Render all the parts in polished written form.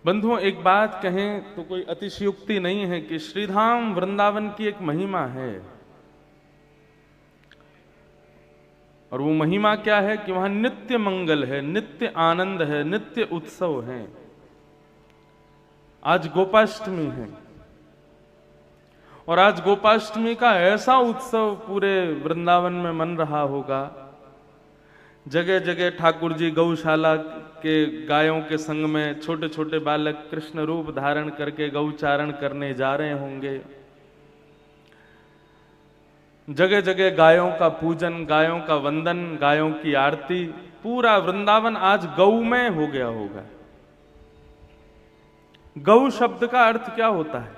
बंधुओं, एक बात कहें तो कोई अतिशयोक्ति नहीं है कि श्रीधाम वृंदावन की एक महिमा है। और वो महिमा क्या है कि वहां नित्य मंगल है, नित्य आनंद है, नित्य उत्सव है। आज गोपाष्टमी है और आज गोपाष्टमी का ऐसा उत्सव पूरे वृंदावन में मन रहा होगा। जगह जगह ठाकुर जी गौशाला के गायों के संग में छोटे छोटे बालक कृष्ण रूप धारण करके गौचारण करने जा रहे होंगे। जगह जगह गायों का पूजन, गायों का वंदन, गायों की आरती, पूरा वृंदावन आज गौमय हो गया होगा। गौ शब्द का अर्थ क्या होता है?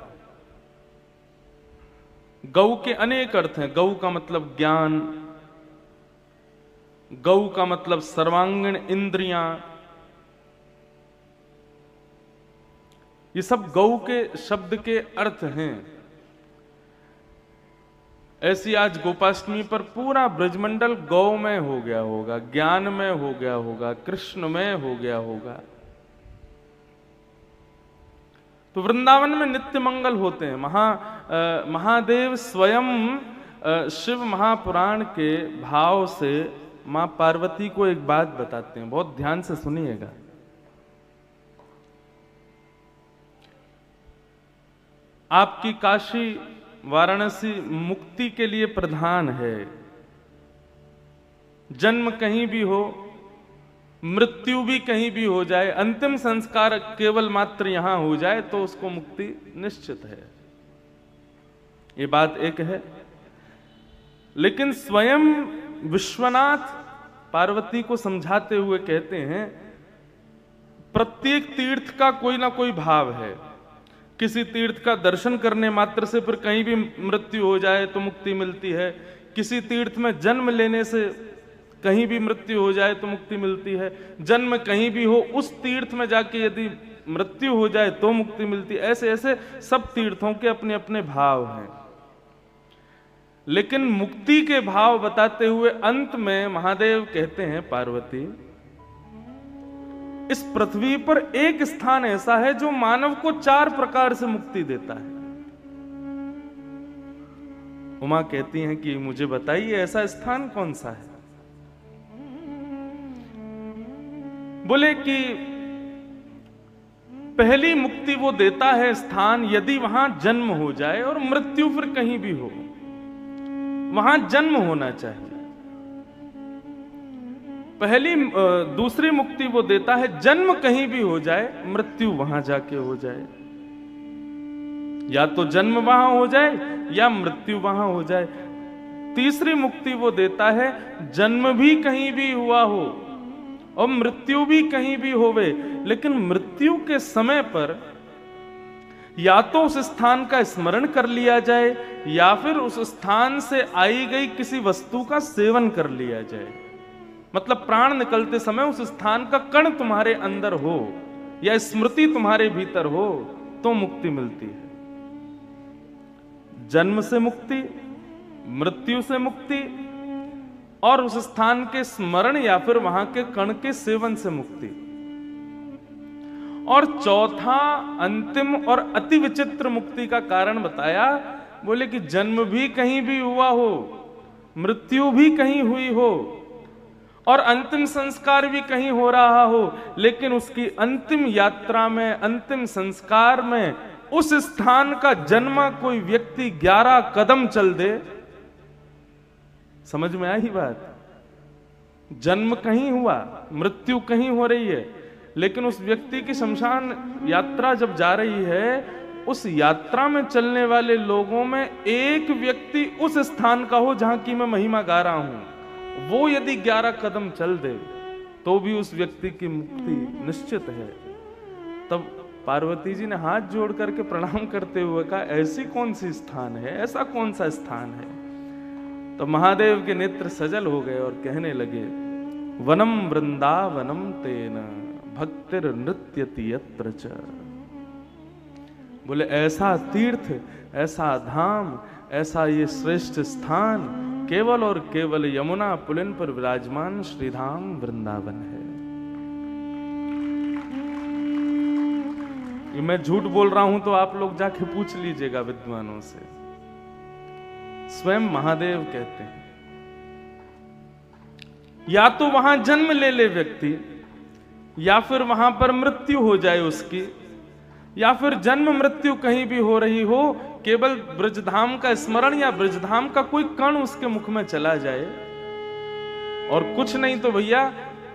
गौ के अनेक अर्थ हैं। गौ का मतलब ज्ञान, गौ का मतलब सर्वांगीण इंद्रियां, ये सब गौ के शब्द के अर्थ हैं। ऐसी आज गोपाष्टमी पर पूरा ब्रजमंडल गौमय हो गया होगा, ज्ञानमय हो गया होगा, कृष्णमय हो गया होगा। तो वृंदावन में नित्य मंगल होते हैं। महादेव स्वयं शिव महापुराण के भाव से मां पार्वती को एक बात बताते हैं, बहुत ध्यान से सुनिएगा। आपकी काशी वाराणसी मुक्ति के लिए प्रधान है। जन्म कहीं भी हो, मृत्यु भी कहीं भी हो जाए, अंतिम संस्कार केवल मात्र यहां हो जाए तो उसको मुक्ति निश्चित है। ये बात एक है। लेकिन स्वयं विश्वनाथ पार्वती को समझाते हुए कहते हैं, प्रत्येक तीर्थ का कोई ना कोई भाव है। किसी तीर्थ का दर्शन करने मात्र से फिर कहीं भी मृत्यु हो जाए तो मुक्ति मिलती है। किसी तीर्थ में जन्म लेने से कहीं भी मृत्यु हो जाए तो मुक्ति मिलती है। जन्म कहीं भी हो, उस तीर्थ में जाके यदि मृत्यु हो जाए तो मुक्ति मिलती है। ऐसे ऐसे सब तीर्थों के अपने अपने भाव हैं। लेकिन मुक्ति के भाव बताते हुए अंत में महादेव कहते हैं, पार्वती, इस पृथ्वी पर एक स्थान ऐसा है जो मानव को 4 प्रकार से मुक्ति देता है। उमा कहती हैं कि मुझे बताइए ऐसा स्थान कौन सा है। बोले कि पहली मुक्ति वो देता है स्थान यदि वहां जन्म हो जाए, और मृत्यु फिर कहीं भी हो, वहां जन्म होना चाहिए। दूसरी मुक्ति वो देता है जन्म कहीं भी हो जाए, मृत्यु वहां जाके हो जाए। या तो जन्म वहां हो जाए या मृत्यु वहां हो जाए। तीसरी मुक्ति वो देता है जन्म भी कहीं भी हुआ हो और मृत्यु भी कहीं भी होवे, लेकिन मृत्यु के समय पर या तो उस स्थान का स्मरण कर लिया जाए या फिर उस स्थान से आई गई किसी वस्तु का सेवन कर लिया जाए। मतलब प्राण निकलते समय उस स्थान का कण तुम्हारे अंदर हो या स्मृति तुम्हारे भीतर हो तो मुक्ति मिलती है। जन्म से मुक्ति, मृत्यु से मुक्ति और उस स्थान के स्मरण या फिर वहां के कण के सेवन से मुक्ति। और चौथा अंतिम और अति विचित्र मुक्ति का कारण बताया। बोले कि जन्म भी कहीं भी हुआ हो, मृत्यु भी कहीं हुई हो और अंतिम संस्कार भी कहीं हो रहा हो, लेकिन उसकी अंतिम यात्रा में, अंतिम संस्कार में उस स्थान का जन्मा कोई व्यक्ति 11 कदम चल दे। समझ में आई बात? जन्म कहीं हुआ, मृत्यु कहीं हो रही है, लेकिन उस व्यक्ति की शमशान यात्रा जब जा रही है, उस यात्रा में चलने वाले लोगों में एक व्यक्ति उस स्थान का हो जहां की मैं महिमा गा रहा हूं। वो यदि 11 कदम चल दे तो भी उस व्यक्ति की मुक्ति निश्चित है। तब पार्वती जी ने हाथ जोड़ करके प्रणाम करते हुए कहा, ऐसी कौन सी स्थान है, ऐसा कौन सा स्थान है? तो महादेव के नेत्र सजल हो गए और कहने लगे, वनम वृंदावनम तेन भक्तिर नृत्यति यत्र च। बोले ऐसा तीर्थ, ऐसा धाम, ऐसा ये श्रेष्ठ स्थान केवल और केवल यमुना पुलिन पर विराजमान श्रीधाम वृंदावन है। ये मैं झूठ बोल रहा हूं तो आप लोग जाके पूछ लीजिएगा विद्वानों से। स्वयं महादेव कहते हैं या तो वहां जन्म ले ले व्यक्ति, या फिर वहां पर मृत्यु हो जाए उसकी, या फिर जन्म मृत्यु कहीं भी हो रही हो, केवल ब्रजधाम का स्मरण या ब्रजधाम का कोई कण उसके मुख में चला जाए, और कुछ नहीं तो भैया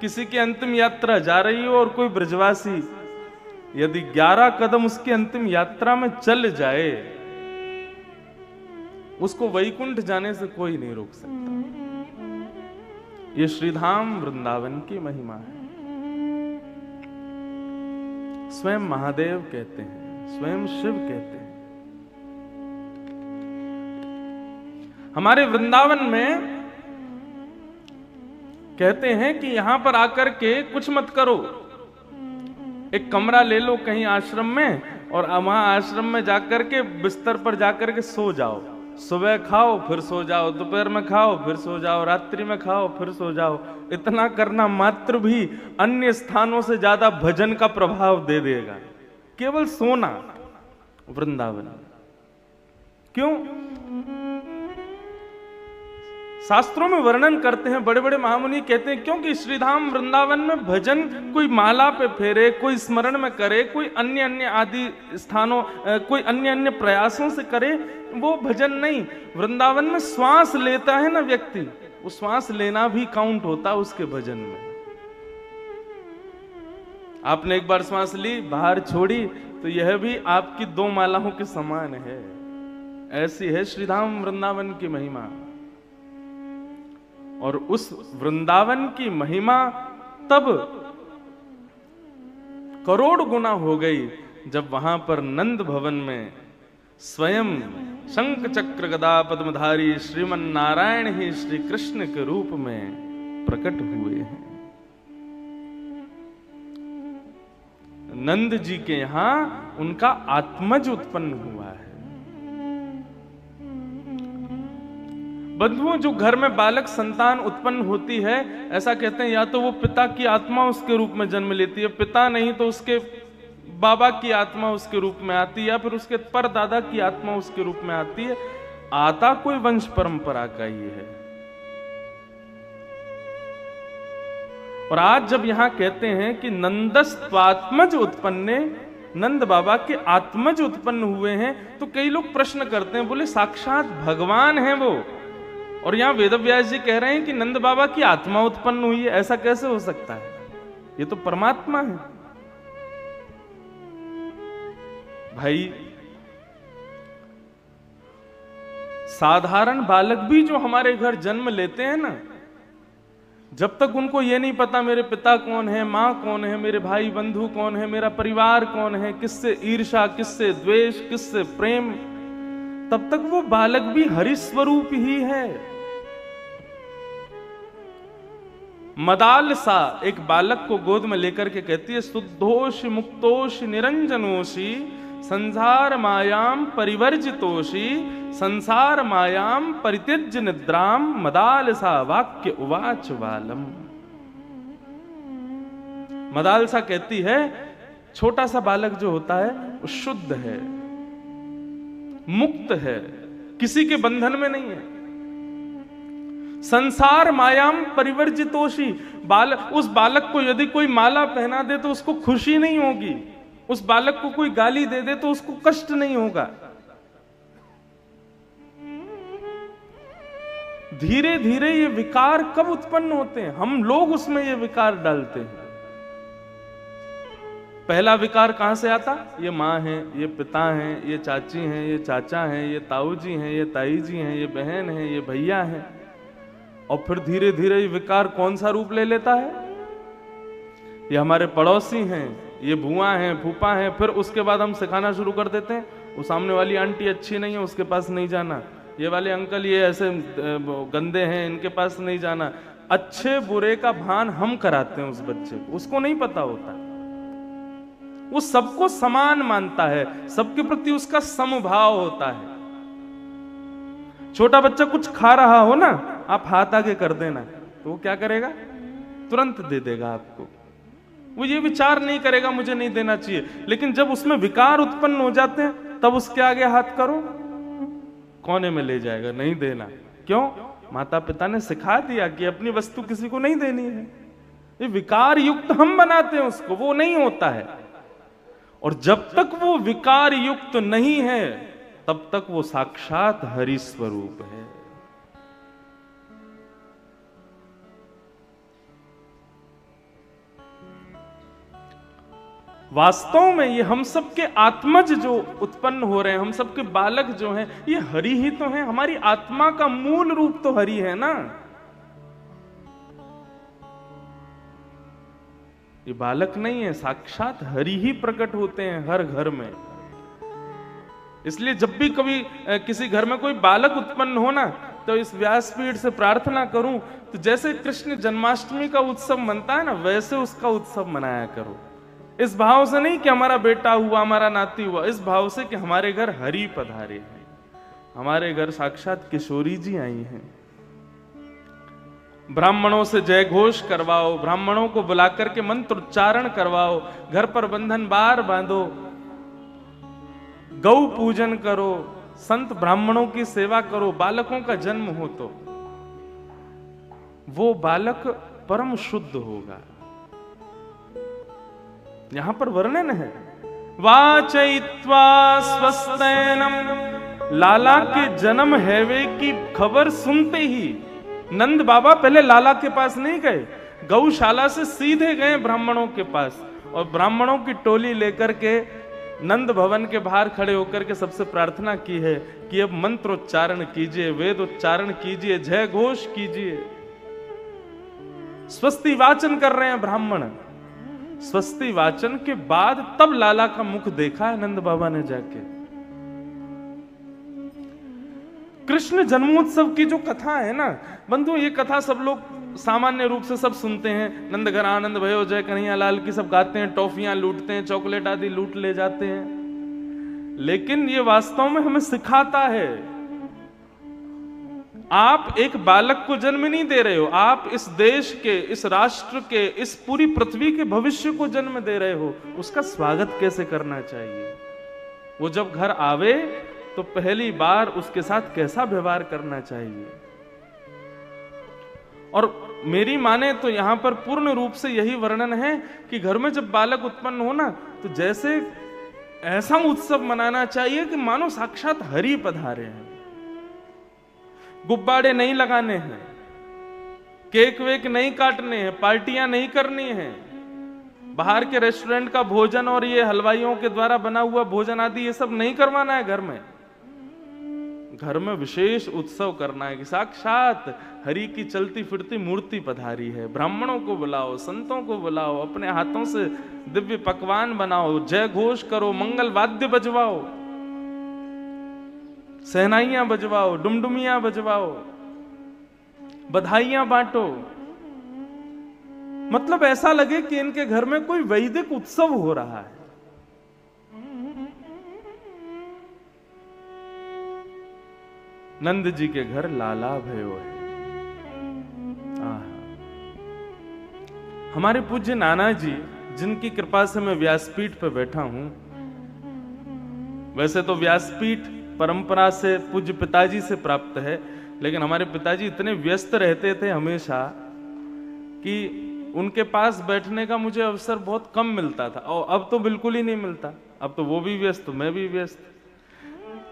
किसी की अंतिम यात्रा जा रही हो और कोई ब्रजवासी यदि 11 कदम उसकी अंतिम यात्रा में चल जाए, उसको वैकुंठ जाने से कोई नहीं रोक सकता। ये श्रीधाम वृंदावन की महिमा है। स्वयं महादेव कहते हैं, स्वयं शिव कहते हैं। हमारे वृंदावन में कहते हैं कि यहां पर आकर के कुछ मत करो, एक कमरा ले लो कहीं आश्रम में, और वहां आश्रम में जाकर के बिस्तर पर जाकर के सो जाओ। सुबह खाओ फिर सो जाओ, दोपहर में खाओ फिर सो जाओ, रात्रि में खाओ फिर सो जाओ। इतना करना मात्र भी अन्य स्थानों से ज्यादा भजन का प्रभाव दे देगा। केवल सोना वृंदावन। क्यों? शास्त्रों में वर्णन करते हैं, बड़े बड़े महामुनि कहते हैं क्योंकि श्रीधाम वृंदावन में भजन कोई माला पे फेरे, कोई स्मरण में करे, कोई अन्य अन्य आदि स्थानों, कोई अन्य अन्य प्रयासों से करे, वो भजन नहीं। वृंदावन में श्वास लेता है ना व्यक्ति, वो श्वास लेना भी काउंट होता उसके भजन में। आपने एक बार श्वास ली, बाहर छोड़ी, तो यह भी आपकी 2 मालाओं के समान है। ऐसी है श्रीधाम वृंदावन की महिमा। और उस वृंदावन की महिमा तब करोड़ गुना हो गई जब वहां पर नंद भवन में स्वयं शंख चक्र गदा पद्मधारी श्रीमन नारायण ही श्री कृष्ण के रूप में प्रकट हुए हैं। नंद जी के यहां उनका आत्मज उत्पन्न हुआ है। बंधुओं, जो घर में बालक संतान उत्पन्न होती है, ऐसा कहते हैं या तो वो पिता की आत्मा उसके रूप में जन्म लेती है, पिता नहीं तो उसके बाबा की आत्मा उसके रूप में आती है, या फिर उसके परदादा की आत्मा उसके रूप में आती है। आता कोई वंश परंपरा का ही है। और आज जब यहां कहते हैं कि नंदस्त्वात्मज उत्पन्ने, नंद बाबा के आत्मज उत्पन्न हुए हैं, तो कई लोग प्रश्न करते हैं, बोले साक्षात भगवान है वो, और यहां वेदव्यास जी कह रहे हैं कि नंद बाबा की आत्मा उत्पन्न हुई है, ऐसा कैसे हो सकता है? ये तो परमात्मा है। भाई, साधारण बालक भी जो हमारे घर जन्म लेते हैं ना, जब तक उनको ये नहीं पता मेरे पिता कौन है, मां कौन है, मेरे भाई बंधु कौन है, मेरा परिवार कौन है, किससे ईर्ष्या, किससे द्वेष, किससे प्रेम, तब तक वो बालक भी हरि स्वरूप ही है। मदालसा एक बालक को गोद में लेकर के कहती है, शुद्धोषि मुक्तोषि निरंजनोषि संसार मायाम परिवर्जितोषि संसार मायाम परित्यज्य निद्राम मदालसा वाक्य उवाच बालम। मदालसा कहती है, छोटा सा बालक जो होता है वो शुद्ध है, मुक्त है, किसी के बंधन में नहीं है। संसार मायाम परिवर्जितोषि, उस बालक को यदि कोई माला पहना दे तो उसको खुशी नहीं होगी, उस बालक को कोई गाली दे दे तो उसको कष्ट नहीं होगा। धीरे धीरे ये विकार कब उत्पन्न होते हैं? हम लोग उसमें ये विकार डालते हैं। पहला विकार कहां से आता? ये माँ है, ये पिता है, ये चाची हैं, ये चाचा हैं, ये ताऊ जी हैं, ये ताई जी हैं, ये बहन है, ये भैया हैं। और फिर धीरे धीरे ये विकार कौन सा रूप ले लेता है? ये हमारे पड़ोसी हैं, ये बुआ हैं, फूफा हैं। फिर उसके बाद हम सिखाना शुरू कर देते हैं, वो सामने वाली आंटी अच्छी नहीं है, उसके पास नहीं जाना। ये वाले अंकल ये ऐसे गंदे हैं, इनके पास नहीं जाना। अच्छे बुरे का भान हम कराते हैं उस बच्चे को, उसको नहीं पता होता। वो सबको समान मानता है, सबके प्रति उसका समभाव होता है। छोटा बच्चा कुछ खा रहा हो ना, आप हाथ आगे कर देना तो वो क्या करेगा? तुरंत दे देगा आपको। वो ये विचार नहीं करेगा मुझे नहीं देना चाहिए, लेकिन जब उसमें विकार उत्पन्न हो जाते हैं तब उसके आगे हाथ करो, कोने में ले जाएगा, नहीं देना। क्यों? माता पिता ने सिखा दिया कि अपनी वस्तु किसी को नहीं देनी है। ये विकार युक्त हम बनाते हैं उसको, वो नहीं होता है। और जब तक वो विकार युक्त नहीं है तब तक वो साक्षात हरि स्वरूप है। वास्तव में ये हम सबके आत्मज जो उत्पन्न हो रहे हैं, हम सबके बालक जो हैं, ये हरि ही तो हैं। हमारी आत्मा का मूल रूप तो हरि है ना। ये बालक नहीं है, साक्षात हरि ही प्रकट होते हैं हर घर में। इसलिए जब भी कभी किसी घर में कोई बालक उत्पन्न हो ना, तो इस व्यासपीठ से प्रार्थना करूं तो जैसे कृष्ण जन्माष्टमी का उत्सव मनता है ना, वैसे उसका उत्सव मनाया करो। इस भाव से नहीं कि हमारा बेटा हुआ, हमारा नाती हुआ, इस भाव से कि हमारे घर हरि पधारे हैं, हमारे घर साक्षात किशोरी जी आई हैं। ब्राह्मणों से जय घोष करवाओ, ब्राह्मणों को बुलाकर के मंत्र उच्चारण करवाओ, घर पर बंधन बार बांधो, गौ पूजन करो, संत ब्राह्मणों की सेवा करो। बालकों का जन्म हो तो वो बालक परम शुद्ध होगा। यहां पर वर्णन है, वाचयित्वा स्वस्तैनम, लाला के जन्म हैवे की खबर सुनते ही नंद बाबा पहले लाला के पास नहीं गए, गौशाला से सीधे गए ब्राह्मणों के पास, और ब्राह्मणों की टोली लेकर के नंद भवन के बाहर खड़े होकर के सबसे प्रार्थना की है कि अब मंत्रोच्चारण कीजिए, वेद उच्चारण कीजिए, जय घोष कीजिए। स्वस्ति वाचन कर रहे हैं ब्राह्मण। स्वस्ति वाचन के बाद तब लाला का मुख देखा है नंद बाबा ने जाके। कृष्ण जन्मोत्सव की जो कथा है ना बंधु, ये कथा सब लोग सामान्य रूप से सब सुनते हैं। नंद घर आनंद भयो जय कन्हैया लाल की सब गाते हैं, टॉफियां लूटते हैं, चॉकलेट आदि लूट ले जाते हैं। लेकिन ये वास्तव में हमें सिखाता है, आप एक बालक को जन्म नहीं दे रहे हो, आप इस देश के, इस राष्ट्र के, इस पूरी पृथ्वी के भविष्य को जन्म दे रहे हो। उसका स्वागत कैसे करना चाहिए, वो जब घर आवे तो पहली बार उसके साथ कैसा व्यवहार करना चाहिए। और मेरी माने तो यहां पर पूर्ण रूप से यही वर्णन है कि घर में जब बालक उत्पन्न हो ना, तो जैसे ऐसा उत्सव मनाना चाहिए कि मानो साक्षात हरि पधारे हैं। गुब्बारे नहीं लगाने हैं, केक वेक नहीं काटने हैं, पार्टियां नहीं करनी है, बाहर के रेस्टोरेंट का भोजन और ये हलवाइयों के द्वारा बना हुआ भोजन आदि ये सब नहीं करवाना है। घर में विशेष उत्सव करना है कि साक्षात हरि की चलती फिरती मूर्ति पधारी है। ब्राह्मणों को बुलाओ, संतों को बुलाओ, अपने हाथों से दिव्य पकवान बनाओ, जय घोष करो, मंगल वाद्य बजवाओ, सहनाइयां बजवाओ, डुमडुमियां बजवाओ, बधाइयां बांटो। मतलब ऐसा लगे कि इनके घर में कोई वैदिक उत्सव हो रहा है। नंद जी के घर लाला भयो है। हमारे पूज्य नाना जी, जिनकी कृपा से मैं व्यासपीठ पर बैठा हूं, वैसे तो व्यासपीठ परंपरा से पूज्य पिताजी से प्राप्त है, लेकिन हमारे पिताजी इतने व्यस्त रहते थे हमेशा कि उनके पास बैठने का मुझे अवसर बहुत कम मिलता था, और अब तो बिल्कुल ही नहीं मिलता। अब तो वो भी व्यस्त, मैं भी व्यस्त।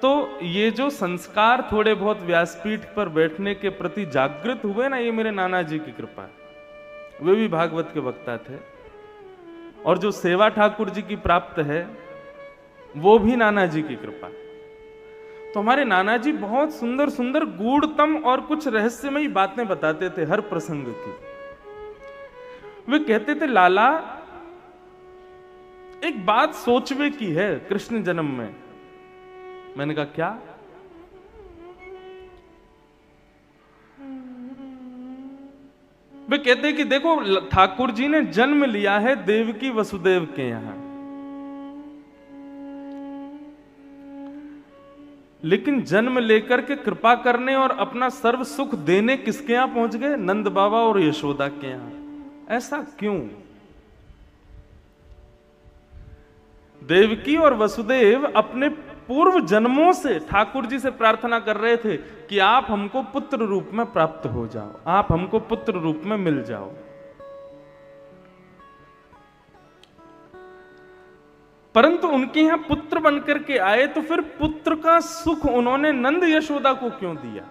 तो ये जो संस्कार थोड़े बहुत व्यासपीठ पर बैठने के प्रति जागृत हुए ना, ये मेरे नाना जी की कृपा है। वे भी भागवत के वक्ता थे, और जो सेवा ठाकुर जी की प्राप्त है वो भी नाना जी की कृपा। तो हमारे नाना जी बहुत सुंदर सुंदर गूढ़तम और कुछ रहस्यमयी बातें बताते थे हर प्रसंग की। वे कहते थे, लाला एक बात सोचवे की है कृष्ण जन्म में। मैंने कहा क्या? वे कहते कि देखो, ठाकुर जी ने जन्म लिया है देवकी वसुदेव के यहां, लेकिन जन्म लेकर के कृपा करने और अपना सर्व सुख देने किसके यहां पहुंच गए? नंद बाबा और यशोदा के यहां। ऐसा क्यों? देवकी और वसुदेव अपने पूर्व जन्मों से ठाकुर जी से प्रार्थना कर रहे थे कि आप हमको पुत्र रूप में प्राप्त हो जाओ, आप हमको पुत्र रूप में मिल जाओ। परंतु उनके यहां पुत्र बनकर के आए तो फिर पुत्र का सुख उन्होंने नंद यशोदा को क्यों दिया?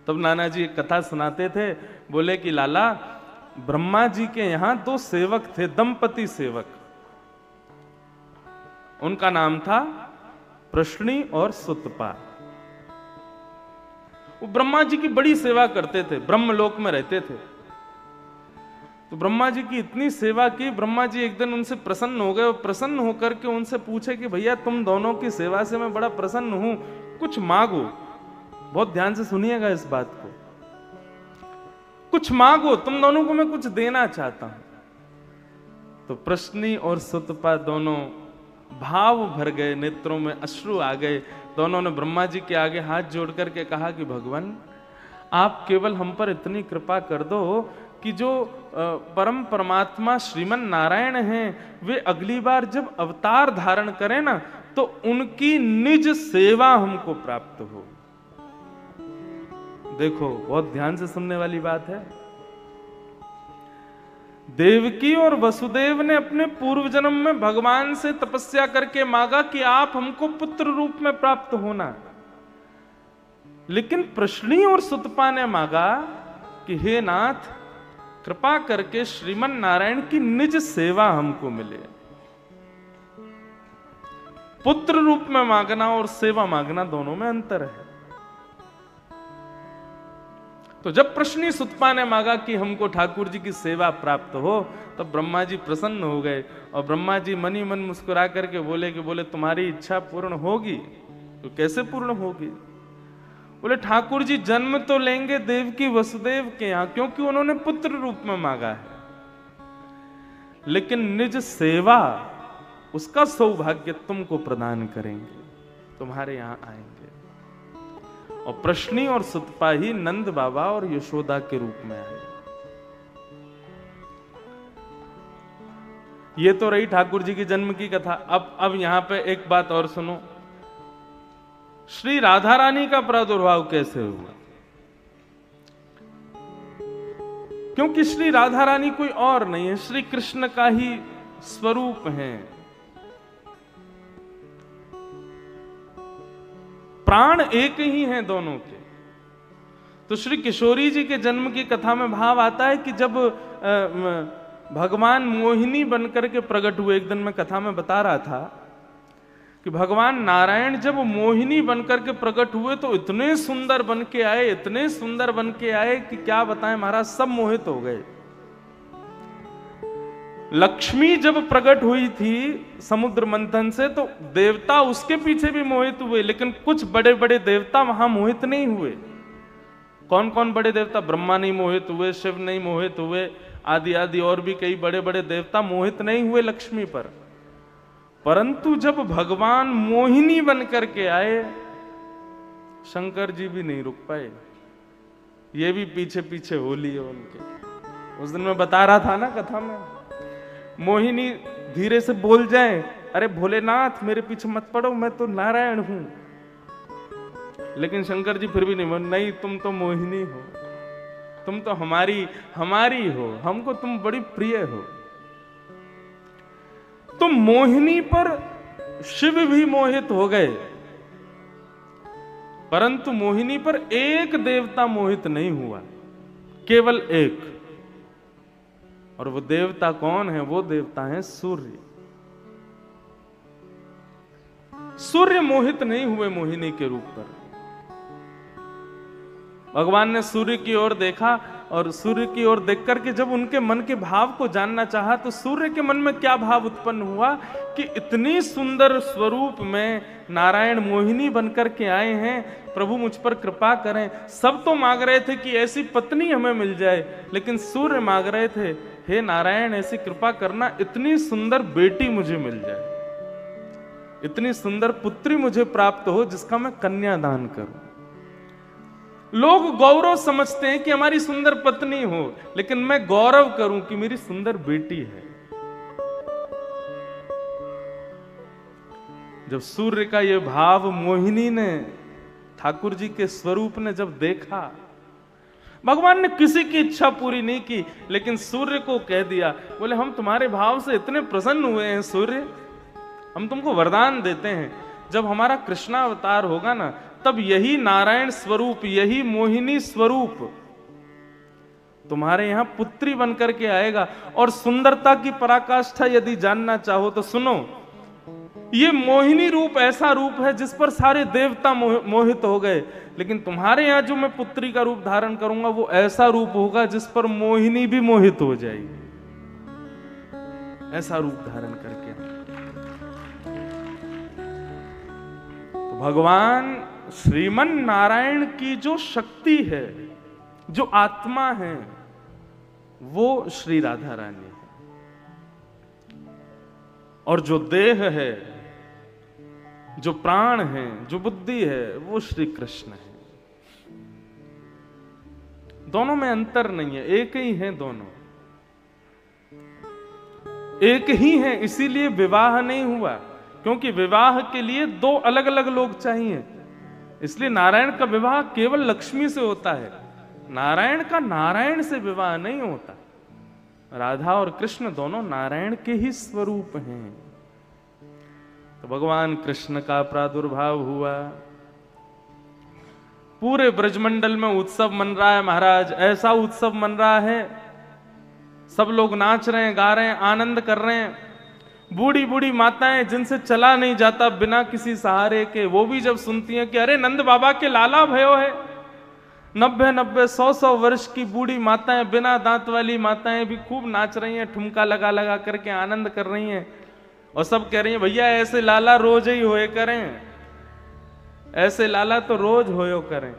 तब नाना जी एक कथा सुनाते थे, बोले कि लाला, ब्रह्मा जी के यहां 2 सेवक थे, दंपति सेवक। उनका नाम था प्रश्नी और सुतपा। वो ब्रह्मा जी की बड़ी सेवा करते थे, ब्रह्मलोक में रहते थे। तो ब्रह्मा जी की इतनी सेवा की, ब्रह्मा जी एक दिन उनसे प्रसन्न हो गए और प्रसन्न होकर के उनसे पूछे कि भैया तुम दोनों की सेवा से मैं बड़ा प्रसन्न हूं, कुछ मांगो। बहुत ध्यान से सुनिएगा इस बात को, कुछ मांगो, तुम दोनों को मैं कुछ देना चाहता हूं। तो प्रश्नी और सुतपा दोनों भाव भर गए, नेत्रों में अश्रु आ गए। दोनों ने ब्रह्मा जी के आगे हाथ जोड़ करके कहा कि भगवान, आप केवल हम पर इतनी कृपा कर दो कि जो परम परमात्मा श्रीमन नारायण हैं, वे अगली बार जब अवतार धारण करें ना, तो उनकी निज सेवा हमको प्राप्त हो। देखो, बहुत ध्यान से सुनने वाली बात है। देवकी और वसुदेव ने अपने पूर्व जन्म में भगवान से तपस्या करके मांगा कि आप हमको पुत्र रूप में प्राप्त होना। लेकिन प्रश्नी और सुतपा ने मांगा कि हे नाथ, कृपा करके श्रीमन नारायण की निज सेवा हमको मिले। पुत्र रूप में मांगना और सेवा मांगना दोनों में अंतर है। तो जब प्रश्नी सुतपा ने मांगा कि हमको ठाकुर जी की सेवा प्राप्त हो, तब ब्रह्मा जी प्रसन्न हो गए और ब्रह्मा जी मन ही मन मुस्कुरा करके बोले तुम्हारी इच्छा पूर्ण होगी। तो कैसे पूर्ण होगी? बोले ठाकुर जी जन्म तो लेंगे देवकी वसुदेव के यहां, क्योंकि उन्होंने पुत्र रूप में मांगा है, लेकिन निज सेवा उसका सौभाग्य तुमको प्रदान करेंगे, तुम्हारे यहां आएंगे। और प्रश्नी और सुतपा ही नंद बाबा और यशोदा के रूप में आए। ये तो रही ठाकुर जी की जन्म की कथा। अब यहां पे एक बात और सुनो, श्री राधा रानी का प्रादुर्भाव कैसे हुआ? क्योंकि श्री राधा रानी कोई और नहीं है, श्री कृष्ण का ही स्वरूप है। प्राण एक ही हैं दोनों के। तो श्री किशोरी जी के जन्म की कथा में भाव आता है कि जब भगवान मोहिनी बनकर के प्रकट हुए, एक दिन मैं कथा में बता रहा था कि भगवान नारायण जब मोहिनी बनकर के प्रकट हुए तो इतने सुंदर बन के आए, इतने सुंदर बन के आए कि क्या बताएं महाराज, सब मोहित हो गए। लक्ष्मी जब प्रकट हुई थी समुद्र मंथन से, तो देवता उसके पीछे भी मोहित हुए, लेकिन कुछ बड़े बड़े देवता वहां मोहित नहीं हुए। कौन कौन बड़े देवता? ब्रह्मा नहीं मोहित हुए, शिव नहीं मोहित हुए, आदि आदि और भी कई बड़े बड़े देवता मोहित नहीं हुए लक्ष्मी पर। परंतु जब भगवान मोहिनी बन करके आए, शंकर जी भी नहीं रुक पाए। ये भी पीछे पीछे होली है उनके। उस दिन मैं बता रहा था ना कथा में, मोहिनी धीरे से बोल जाए, अरे भोलेनाथ मेरे पीछे मत पड़ो, मैं तो नारायण हूं। लेकिन शंकर जी फिर भी नहीं, तुम तो मोहिनी हो, तुम तो हमारी हो, हमको तुम बड़ी प्रिय हो। तो मोहिनी पर शिव भी मोहित हो गए, परंतु मोहिनी पर एक देवता मोहित नहीं हुआ, केवल एक। और वो देवता कौन है? वो देवता है सूर्य। सूर्य मोहित नहीं हुए मोहिनी के रूप पर। भगवान ने सूर्य की ओर देखा और सूर्य की ओर देख करके जब उनके मन के भाव को जानना चाहा, तो सूर्य के मन में क्या भाव उत्पन्न हुआ कि इतनी सुंदर स्वरूप में नारायण मोहिनी बनकर के आए हैं, प्रभु मुझ पर कृपा करें। सब तो मांग रहे थे कि ऐसी पत्नी हमें मिल जाए, लेकिन सूर्य मांग रहे थे, हे नारायण ऐसी कृपा करना, इतनी सुंदर बेटी मुझे मिल जाए, इतनी सुंदर पुत्री मुझे प्राप्त हो जिसका मैं कन्यादान करूं। लोग गौरव समझते हैं कि हमारी सुंदर पत्नी हो, लेकिन मैं गौरव करूं कि मेरी सुंदर बेटी है। जब सूर्य का ये भाव मोहिनी ने, ठाकुर जी के स्वरूप ने जब देखा, भगवान ने किसी की इच्छा पूरी नहीं की, लेकिन सूर्य को कह दिया, बोले हम तुम्हारे भाव से इतने प्रसन्न हुए हैं सूर्य, हम तुमको वरदान देते हैं, जब हमारा कृष्णावतार होगा ना, तब यही नारायण स्वरूप, यही मोहिनी स्वरूप तुम्हारे यहां पुत्री बनकर के आएगा। और सुंदरता की पराकाष्ठा यदि जानना चाहो तो सुनो, ये मोहिनी रूप ऐसा रूप है जिस पर सारे देवता मोहित हो गए, लेकिन तुम्हारे यहां जो मैं पुत्री का रूप धारण करूंगा वो ऐसा रूप होगा जिस पर मोहिनी भी मोहित हो जाएगी, ऐसा रूप धारण करके। तो भगवान श्रीमन नारायण की जो शक्ति है, जो आत्मा है, वो श्री राधा रानी है, और जो देह है, जो प्राण है, जो बुद्धि है, वो श्री कृष्ण है। दोनों में अंतर नहीं है, एक ही है दोनों, एक ही है। इसीलिए विवाह नहीं हुआ, क्योंकि विवाह के लिए दो अलग अलग लोग चाहिए। इसलिए नारायण का विवाह केवल लक्ष्मी से होता है, नारायण का नारायण से विवाह नहीं होता। राधा और कृष्ण दोनों नारायण के ही स्वरूप हैं। तो भगवान कृष्ण का प्रादुर्भाव हुआ, पूरे ब्रजमंडल में उत्सव मन रहा है महाराज, ऐसा उत्सव मन रहा है, सब लोग नाच रहे हैं, गा रहे हैं, आनंद कर रहे हैं। बूढ़ी बूढ़ी माताएं जिनसे चला नहीं जाता बिना किसी सहारे के, वो भी जब सुनती हैं कि अरे नंद बाबा के लाला भयो है, 90-90, 100-100 वर्ष की बूढ़ी माताएं, बिना दांत वाली माताएं भी खूब नाच रही हैं, ठुमका लगा लगा करके आनंद कर रही हैं, और सब कह रही हैं भैया ऐसे लाला रोज ही होए करें, ऐसे लाला तो रोज होयो करें।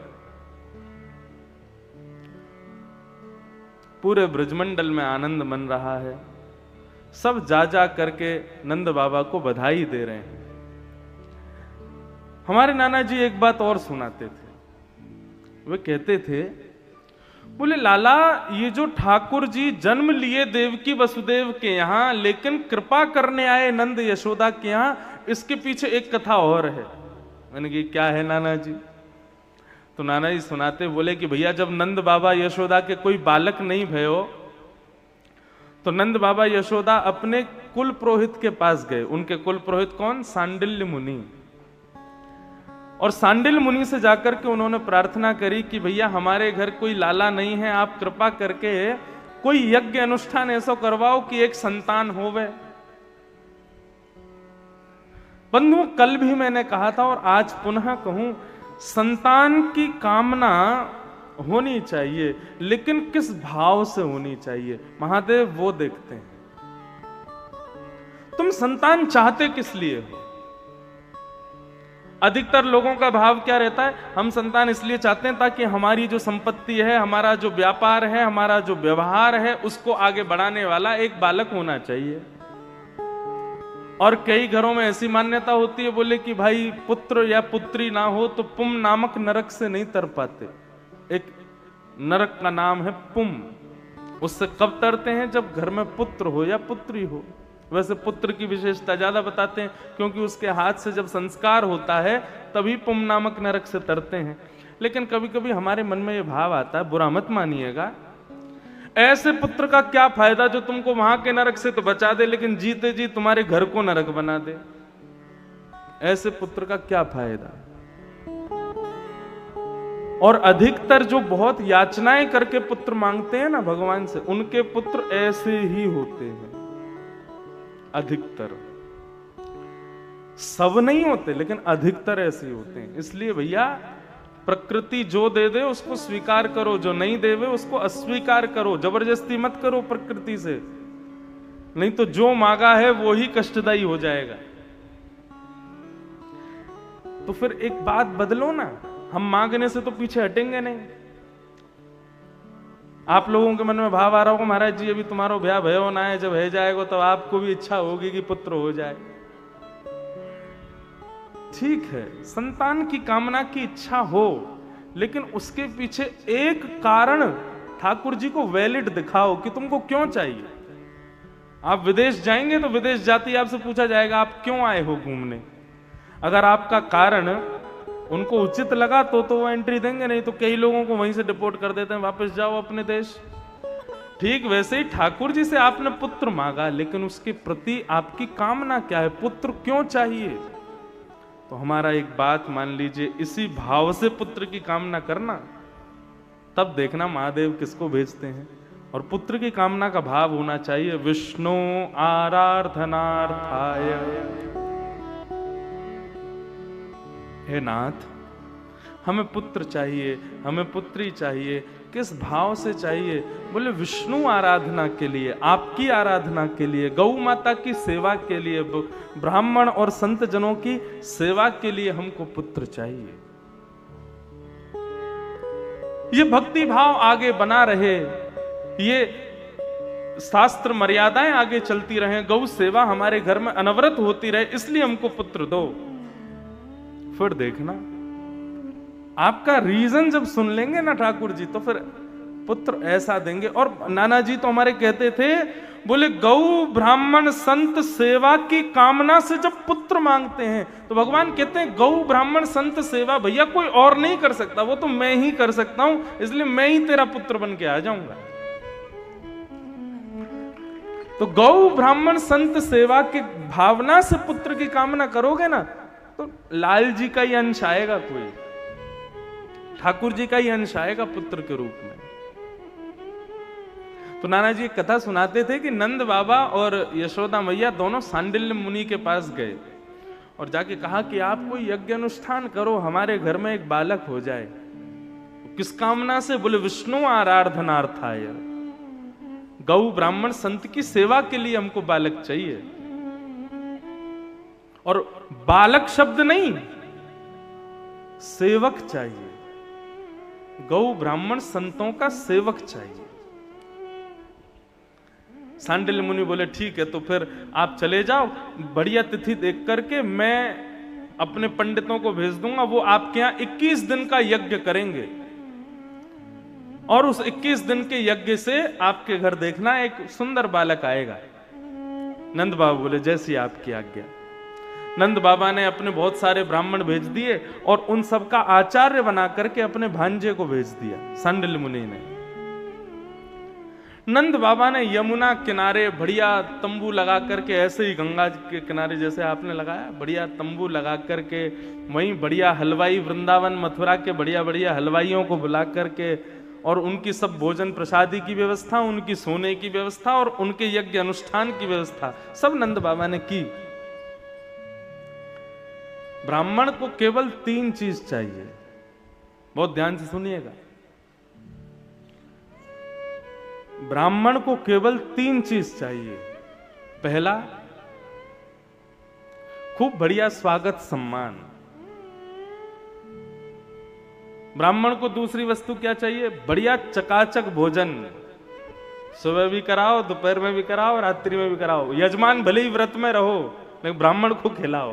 पूरे ब्रजमंडल में आनंद मन रहा है, सब जा जा करके नंद बाबा को बधाई दे रहे हैं। हमारे नाना जी एक बात और सुनाते थे, वे कहते थे, बोले लाला ये जो ठाकुर जी जन्म लिए देवकी वसुदेव के यहाँ, लेकिन कृपा करने आए नंद यशोदा के यहाँ, इसके पीछे एक कथा और है। मैंने कहा क्या है नाना जी? तो नाना जी सुनाते, बोले कि भैया जब नंद बाबा यशोदा के कोई बालक नहीं भयो, तो नंद बाबा यशोदा अपने कुल पुरोहित के पास गए। उनके कुल पुरोहित कौन? सांडिल्य मुनि। और सांडिल्य मुनि से जाकर के उन्होंने प्रार्थना करी कि भैया हमारे घर कोई लाला नहीं है, आप कृपा करके कोई यज्ञ अनुष्ठान ऐसा करवाओ कि एक संतान होवे। बंधु कल भी मैंने कहा था और आज पुनः कहूं, संतान की कामना होनी चाहिए, लेकिन किस भाव से होनी चाहिए महादेव वो देखते हैं। तुम संतान चाहते किस लिए हो? अधिकतर लोगों का भाव क्या रहता है? हम संतान इसलिए चाहते हैं ताकि हमारी जो संपत्ति है, हमारा जो व्यापार है, हमारा जो व्यवहार है, उसको आगे बढ़ाने वाला एक बालक होना चाहिए। और कई घरों में ऐसी मान्यता होती है, बोले कि भाई पुत्र या पुत्री ना हो तो पुम नामक नरक से नहीं तर पाते। एक नरक का नाम है पुम, उससे कब तरते हैं? जब घर में पुत्र हो या पुत्री हो। वैसे पुत्र की विशेषता ज्यादा बताते हैं, क्योंकि उसके हाथ से जब संस्कार होता है तभी पुम नामक नरक से तरते हैं। लेकिन कभी कभी हमारे मन में यह भाव आता है, बुरा मत मानिएगा, ऐसे पुत्र का क्या फायदा जो तुमको वहां के नरक से तो बचा दे, लेकिन जीते जी तुम्हारे घर को नरक बना दे। ऐसे पुत्र का क्या फायदा? और अधिकतर जो बहुत याचनाएं करके पुत्र मांगते हैं ना भगवान से, उनके पुत्र ऐसे ही होते हैं। अधिकतर, सब नहीं होते लेकिन अधिकतर ऐसे ही होते हैं। इसलिए भैया प्रकृति जो दे दे उसको स्वीकार करो, जो नहीं देवे उसको अस्वीकार करो, जबरदस्ती मत करो प्रकृति से, नहीं तो जो मांगा है वो ही कष्टदायी हो जाएगा। तो फिर एक बात बदलो ना, हम मांगने से तो पीछे हटेंगे नहीं। आप लोगों के मन में भाव आ रहा होगा, महाराज जी अभी तुम्हारा ब्याह भयो ना है, जब है जाएगा तो आपको भी इच्छा होगी कि पुत्र हो जाए। ठीक है, संतान की कामना की इच्छा हो, लेकिन उसके पीछे एक कारण ठाकुर जी को वैलिड दिखाओ कि तुमको क्यों चाहिए। आप विदेश जाएंगे तो विदेश जाते ही आपसे पूछा जाएगा आप क्यों आए हो घूमने, अगर आपका कारण उनको उचित लगा तो वो एंट्री देंगे, नहीं तो कई लोगों को वहीं से डिपोर्ट कर देते हैं, वापस जाओ अपने देश। ठीक वैसे ही ठाकुर जी से आपने पुत्र मांगा, लेकिन उसके प्रति आपकी कामना क्या है, पुत्र क्यों चाहिए? तो हमारा एक बात मान लीजिए, इसी भाव से पुत्र की कामना करना, तब देखना महादेव किसको भेजते हैं। और पुत्र की कामना का भाव होना चाहिए विष्णु आराधनार्थाय। हे नाथ, हमें पुत्र चाहिए, हमें पुत्री चाहिए। किस भाव से चाहिए? बोले विष्णु आराधना के लिए, आपकी आराधना के लिए, गौ माता की सेवा के लिए, ब्राह्मण और संत जनों की सेवा के लिए हमको पुत्र चाहिए। ये भक्ति भाव आगे बना रहे, ये शास्त्र मर्यादाएं आगे चलती रहे, गौ सेवा हमारे घर में अनवरत होती रहे, इसलिए हमको पुत्र दो। फिर देखना, आपका रीजन जब सुन लेंगे ना ठाकुर जी, तो फिर पुत्र ऐसा देंगे। और नाना जी तो हमारे कहते थे, बोले गौ ब्राह्मण संत सेवा की कामना से जब पुत्र मांगते हैं, तो भगवान कहते हैं गौ ब्राह्मण संत सेवा भैया कोई और नहीं कर सकता, वो तो मैं ही कर सकता हूं, इसलिए मैं ही तेरा पुत्र बन के आ जाऊंगा। तो गौ ब्राह्मण संत सेवा की भावना से पुत्र की कामना करोगे ना, तो लाल जी का ही अंश आएगा, कोई ठाकुर जी का ही अंश आएगा पुत्र के रूप में। तो नाना जी एक कथा सुनाते थे कि नंद बाबा और यशोदा मैया दोनों सांडिल्य मुनि के पास गए और जाके कहा कि आप कोई यज्ञ अनुष्ठान करो, हमारे घर में एक बालक हो जाए। तो किस कामना से? बोले विष्णु आराधनार्थाय, गौ ब्राह्मण संत की सेवा के लिए हमको बालक चाहिए। और बालक शब्द नहीं, सेवक चाहिए, गौ ब्राह्मण संतों का सेवक चाहिए। सांडिल्य मुनि बोले ठीक है, तो फिर आप चले जाओ, बढ़िया तिथि देख करके मैं अपने पंडितों को भेज दूंगा, वो आपके यहां 21 दिन का यज्ञ करेंगे, और उस 21 दिन के यज्ञ से आपके घर देखना एक सुंदर बालक आएगा। नंद बाबा बोले जैसी आपकी आज्ञा। नंद बाबा ने अपने बहुत सारे ब्राह्मण भेज दिए और उन सबका आचार्य बना करके अपने भांजे को भेज दिया सांडिल्य मुनि ने। नंद बाबा ने यमुना किनारे बढ़िया तंबू लगा करके, ऐसे ही गंगा के किनारे जैसे आपने लगाया, बढ़िया तंबू लगा करके वहीं बढ़िया हलवाई, वृंदावन मथुरा के बढ़िया बढ़िया हलवाइयों को बुला करके, और उनकी सब भोजन प्रसादी की व्यवस्था, उनकी सोने की व्यवस्था और उनके यज्ञ अनुष्ठान की व्यवस्था सब नंद बाबा ने की। ब्राह्मण को केवल 3 चीज चाहिए, बहुत ध्यान से सुनिएगा। ब्राह्मण को केवल 3 चीज चाहिए। पहला, खूब बढ़िया स्वागत सम्मान। ब्राह्मण को दूसरी वस्तु क्या चाहिए? बढ़िया चकाचक भोजन, सुबह भी कराओ, दोपहर में भी कराओ, रात्रि में भी कराओ, यजमान भले ही व्रत में रहो लेकिन ब्राह्मण को खिलाओ।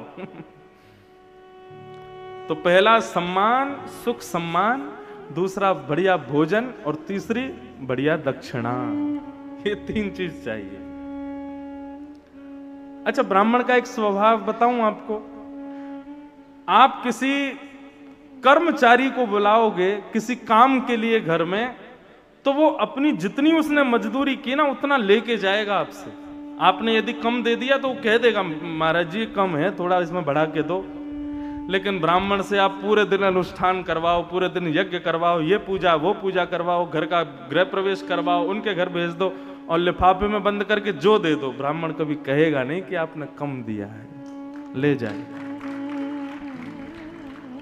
तो पहला सम्मान, सुख सम्मान, दूसरा बढ़िया भोजन, और तीसरी बढ़िया दक्षिणा। ये 3 चीज चाहिए। अच्छा, ब्राह्मण का एक स्वभाव बताऊं आपको। आप किसी कर्मचारी को बुलाओगे किसी काम के लिए घर में, तो वो अपनी जितनी उसने मजदूरी की ना उतना लेके जाएगा आपसे। आपने यदि कम दे दिया तो वो कह देगा महाराज जी कम है, थोड़ा इसमें बढ़ा के दो। लेकिन ब्राह्मण से आप पूरे दिन अनुष्ठान करवाओ, पूरे दिन यज्ञ करवाओ, ये पूजा वो पूजा करवाओ, घर का गृह प्रवेश करवाओ, उनके घर भेज दो और लिफाफे में बंद करके जो दे दो, ब्राह्मण कभी कहेगा नहीं कि आपने कम दिया है, ले जाएगा।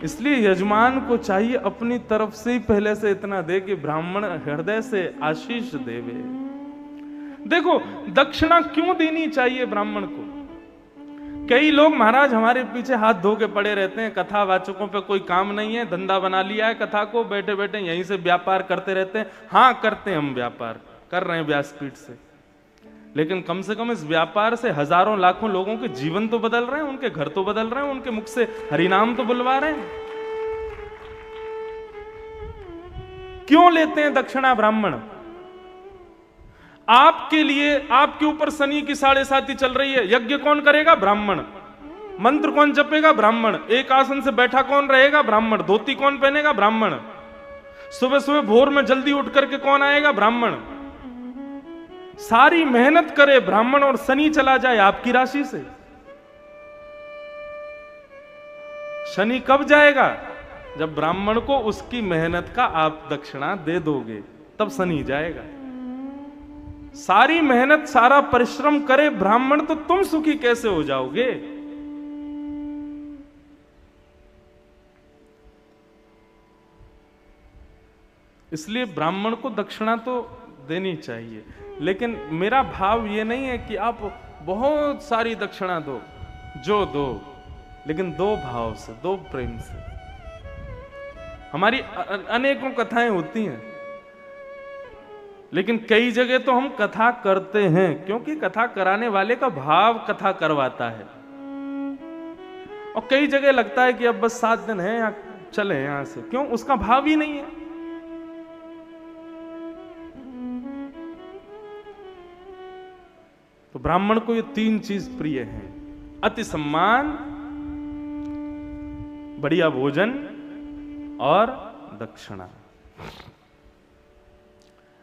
इसलिए यजमान को चाहिए अपनी तरफ से ही पहले से इतना दे कि ब्राह्मण हृदय से आशीष देवे। देखो, दक्षिणा क्यों देनी चाहिए ब्राह्मण को? कई लोग महाराज हमारे पीछे हाथ धो के पड़े रहते हैं, कथावाचकों पे कोई काम नहीं है, धंधा बना लिया है कथा को, बैठे बैठे यहीं से व्यापार करते रहते हैं। हाँ करते हैं, हम व्यापार कर रहे हैं व्यासपीठ से, लेकिन कम से कम इस व्यापार से हजारों लाखों लोगों के जीवन तो बदल रहे हैं, उनके घर तो बदल रहे हैं, उनके मुख से हरिनाम तो बुलवा रहे हैं। क्यों लेते हैं दक्षिणा ब्राह्मण? आपके लिए, आपके ऊपर शनि की 7.5 चल रही है, यज्ञ कौन करेगा? ब्राह्मण। मंत्र कौन जपेगा? ब्राह्मण। एक आसन से बैठा कौन रहेगा? ब्राह्मण। धोती कौन पहनेगा? ब्राह्मण। सुबह सुबह भोर में जल्दी उठ करके कौन आएगा? ब्राह्मण। सारी मेहनत करे ब्राह्मण और शनि चला जाए आपकी राशि से। शनि कब जाएगा? जब ब्राह्मण को उसकी मेहनत का आप दक्षिणा दे दोगे, तब शनि जाएगा। सारी मेहनत सारा परिश्रम करे ब्राह्मण, तो तुम सुखी कैसे हो जाओगे? इसलिए ब्राह्मण को दक्षिणा तो देनी चाहिए, लेकिन मेरा भाव ये नहीं है कि आप बहुत सारी दक्षिणा दो, जो दो, लेकिन दो भाव से, दो प्रेम से। हमारी अनेकों कथाएं होती हैं, लेकिन कई जगह तो हम कथा करते हैं क्योंकि कथा कराने वाले का भाव कथा करवाता है, और कई जगह लगता है कि अब बस 7 दिन है, या चले यहां से, क्यों? उसका भाव ही नहीं है। तो ब्राह्मण को ये 3 चीज प्रिय हैं: अति सम्मान, बढ़िया भोजन और दक्षिणा।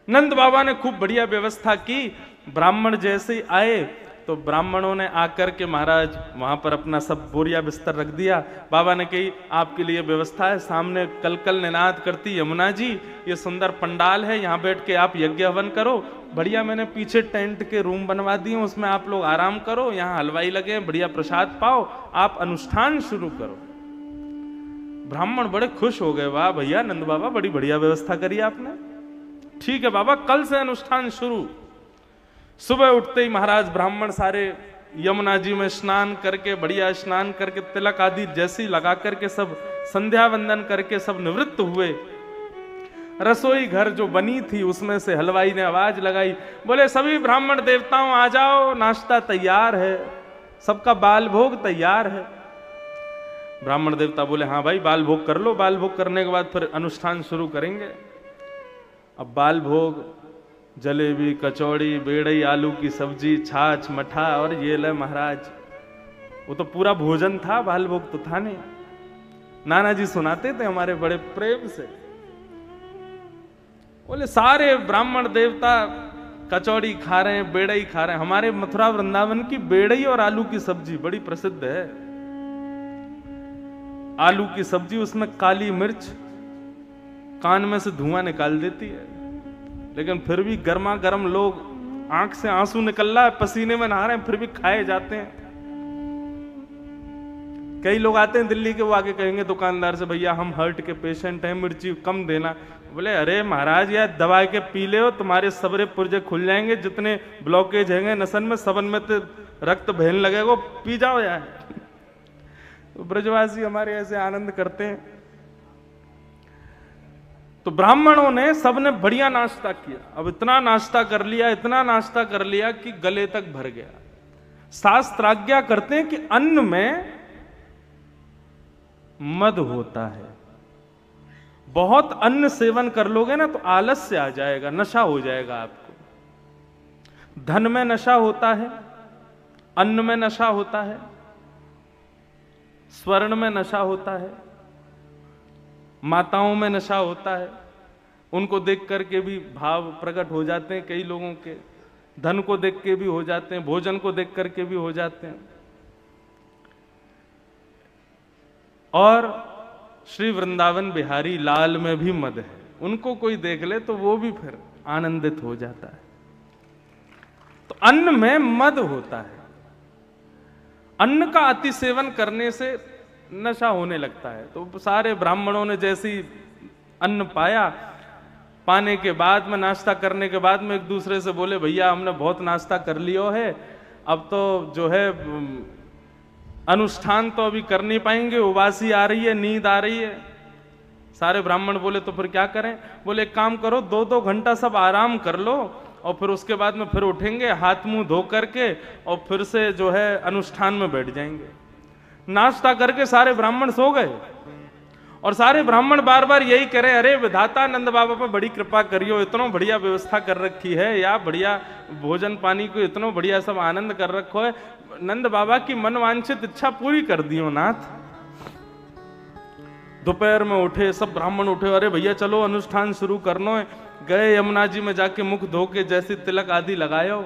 नंद बाबा ने खूब बढ़िया व्यवस्था की। ब्राह्मण जैसे ही आए तो ब्राह्मणों ने आकर के महाराज वहां पर अपना सब बोरिया बिस्तर रख दिया। बाबा ने कही आपके लिए व्यवस्था है, सामने कलकल निनाद करती यमुना जी, ये सुंदर पंडाल है, यहाँ बैठ के आप यज्ञ हवन करो। बढ़िया मैंने पीछे टेंट के रूम बनवा दिए, उसमें आप लोग आराम करो, यहाँ हलवाई लगे, बढ़िया प्रसाद पाओ, आप अनुष्ठान शुरू करो। ब्राह्मण बड़े खुश हो गए, वाह भैया नंद बाबा, बड़ी बढ़िया व्यवस्था करी आपने। ठीक है बाबा, कल से अनुष्ठान शुरू। सुबह उठते ही महाराज ब्राह्मण सारे यमुना जी में स्नान करके, बढ़िया स्नान करके, तिलक आदि जैसी लगा करके, सब संध्या वंदन करके सब निवृत्त हुए। रसोई घर जो बनी थी उसमें से हलवाई ने आवाज लगाई, बोले सभी ब्राह्मण देवताओं आ जाओ, नाश्ता तैयार है, सबका बाल भोग तैयार है। ब्राह्मण देवता बोले हाँ भाई बाल भोग कर लो, बाल भोग करने के बाद फिर अनुष्ठान शुरू करेंगे। अब बाल भोग, जलेबी, कचौड़ी, बेड़ई, आलू की सब्जी, छाछ, मठा, और ये ले महाराज, वो तो पूरा भोजन था, बाल भोग तो था नहीं। नाना जी सुनाते थे हमारे बड़े प्रेम से, बोले सारे ब्राह्मण देवता कचौड़ी खा रहे हैं, बेड़ई खा रहे हैं। हमारे मथुरा वृंदावन की बेड़ई और आलू की सब्जी बड़ी प्रसिद्ध है। आलू की सब्जी, उसमें काली मिर्च कान में से धुआं निकाल देती है, लेकिन फिर भी गर्मा गर्म लोग, आंख से आंसू निकल रहा है, पसीने में नहा रहे हैं, फिर भी खाए जाते हैं। कई लोग आते हैं दिल्ली के, वो आके कहेंगे दुकानदार से भैया हम हार्ट के पेशेंट हैं, मिर्ची कम देना। बोले अरे महाराज यार दवा के पी ले हो, तुम्हारे सबरे पुर्जे खुल जाएंगे, जितने ब्लॉकेज हैंगे नसन में, सबन में तो रक्त बहने लगेगा, पी जाओ यार। तो ब्रजवासी हमारे ऐसे आनंद करते हैं। तो ब्राह्मणों ने सबने बढ़िया नाश्ता किया। अब इतना नाश्ता कर लिया, इतना नाश्ता कर लिया कि गले तक भर गया। शास्त्र आज्ञा करते हैं कि अन्न में मद होता है। बहुत अन्न सेवन कर लोगे ना तो आलस्य आ जाएगा, नशा हो जाएगा आपको। धन में नशा होता है, अन्न में नशा होता है, स्वर्ण में नशा होता है, माताओं में नशा होता है। उनको देख करके भी भाव प्रकट हो जाते हैं कई लोगों के, धन को देख के भी हो जाते हैं, भोजन को देख करके भी हो जाते हैं। और श्री वृंदावन बिहारी लाल में भी मद है, उनको कोई देख ले तो वो भी फिर आनंदित हो जाता है। तो अन्न में मद होता है। अन्न का अति सेवन करने से नशा होने लगता है। तो सारे ब्राह्मणों ने जैसी अन्न पाया, पाने के बाद में, नाश्ता करने के बाद में एक दूसरे से बोले भैया हमने बहुत नाश्ता कर लियो है, अब तो जो है अनुष्ठान तो अभी कर नहीं पाएंगे, उबासी आ रही है, नींद आ रही है। सारे ब्राह्मण बोले तो फिर क्या करें? बोले एक काम करो, 2-2 घंटा सब आराम कर लो और फिर उसके बाद में फिर उठेंगे, हाथ मुंह धो करके और फिर से जो है अनुष्ठान में बैठ जाएंगे। नाश्ता करके सारे ब्राह्मण सो गए और सारे ब्राह्मण बार बार यही कह रहे, अरे विधाता नंद बाबा पर बड़ी कृपा करियो, इतना बढ़िया व्यवस्था कर रखी है, या बढ़िया भोजन पानी को इतना बढ़िया सब आनंद कर रखो है, नंद बाबा की मनवांछित इच्छा पूरी कर दियो नाथ। दोपहर में उठे, सब ब्राह्मण उठे, अरे भैया चलो अनुष्ठान शुरू करना है। गए यमुना जी में जाके मुख धो के जैसे तिलक आदि लगायो,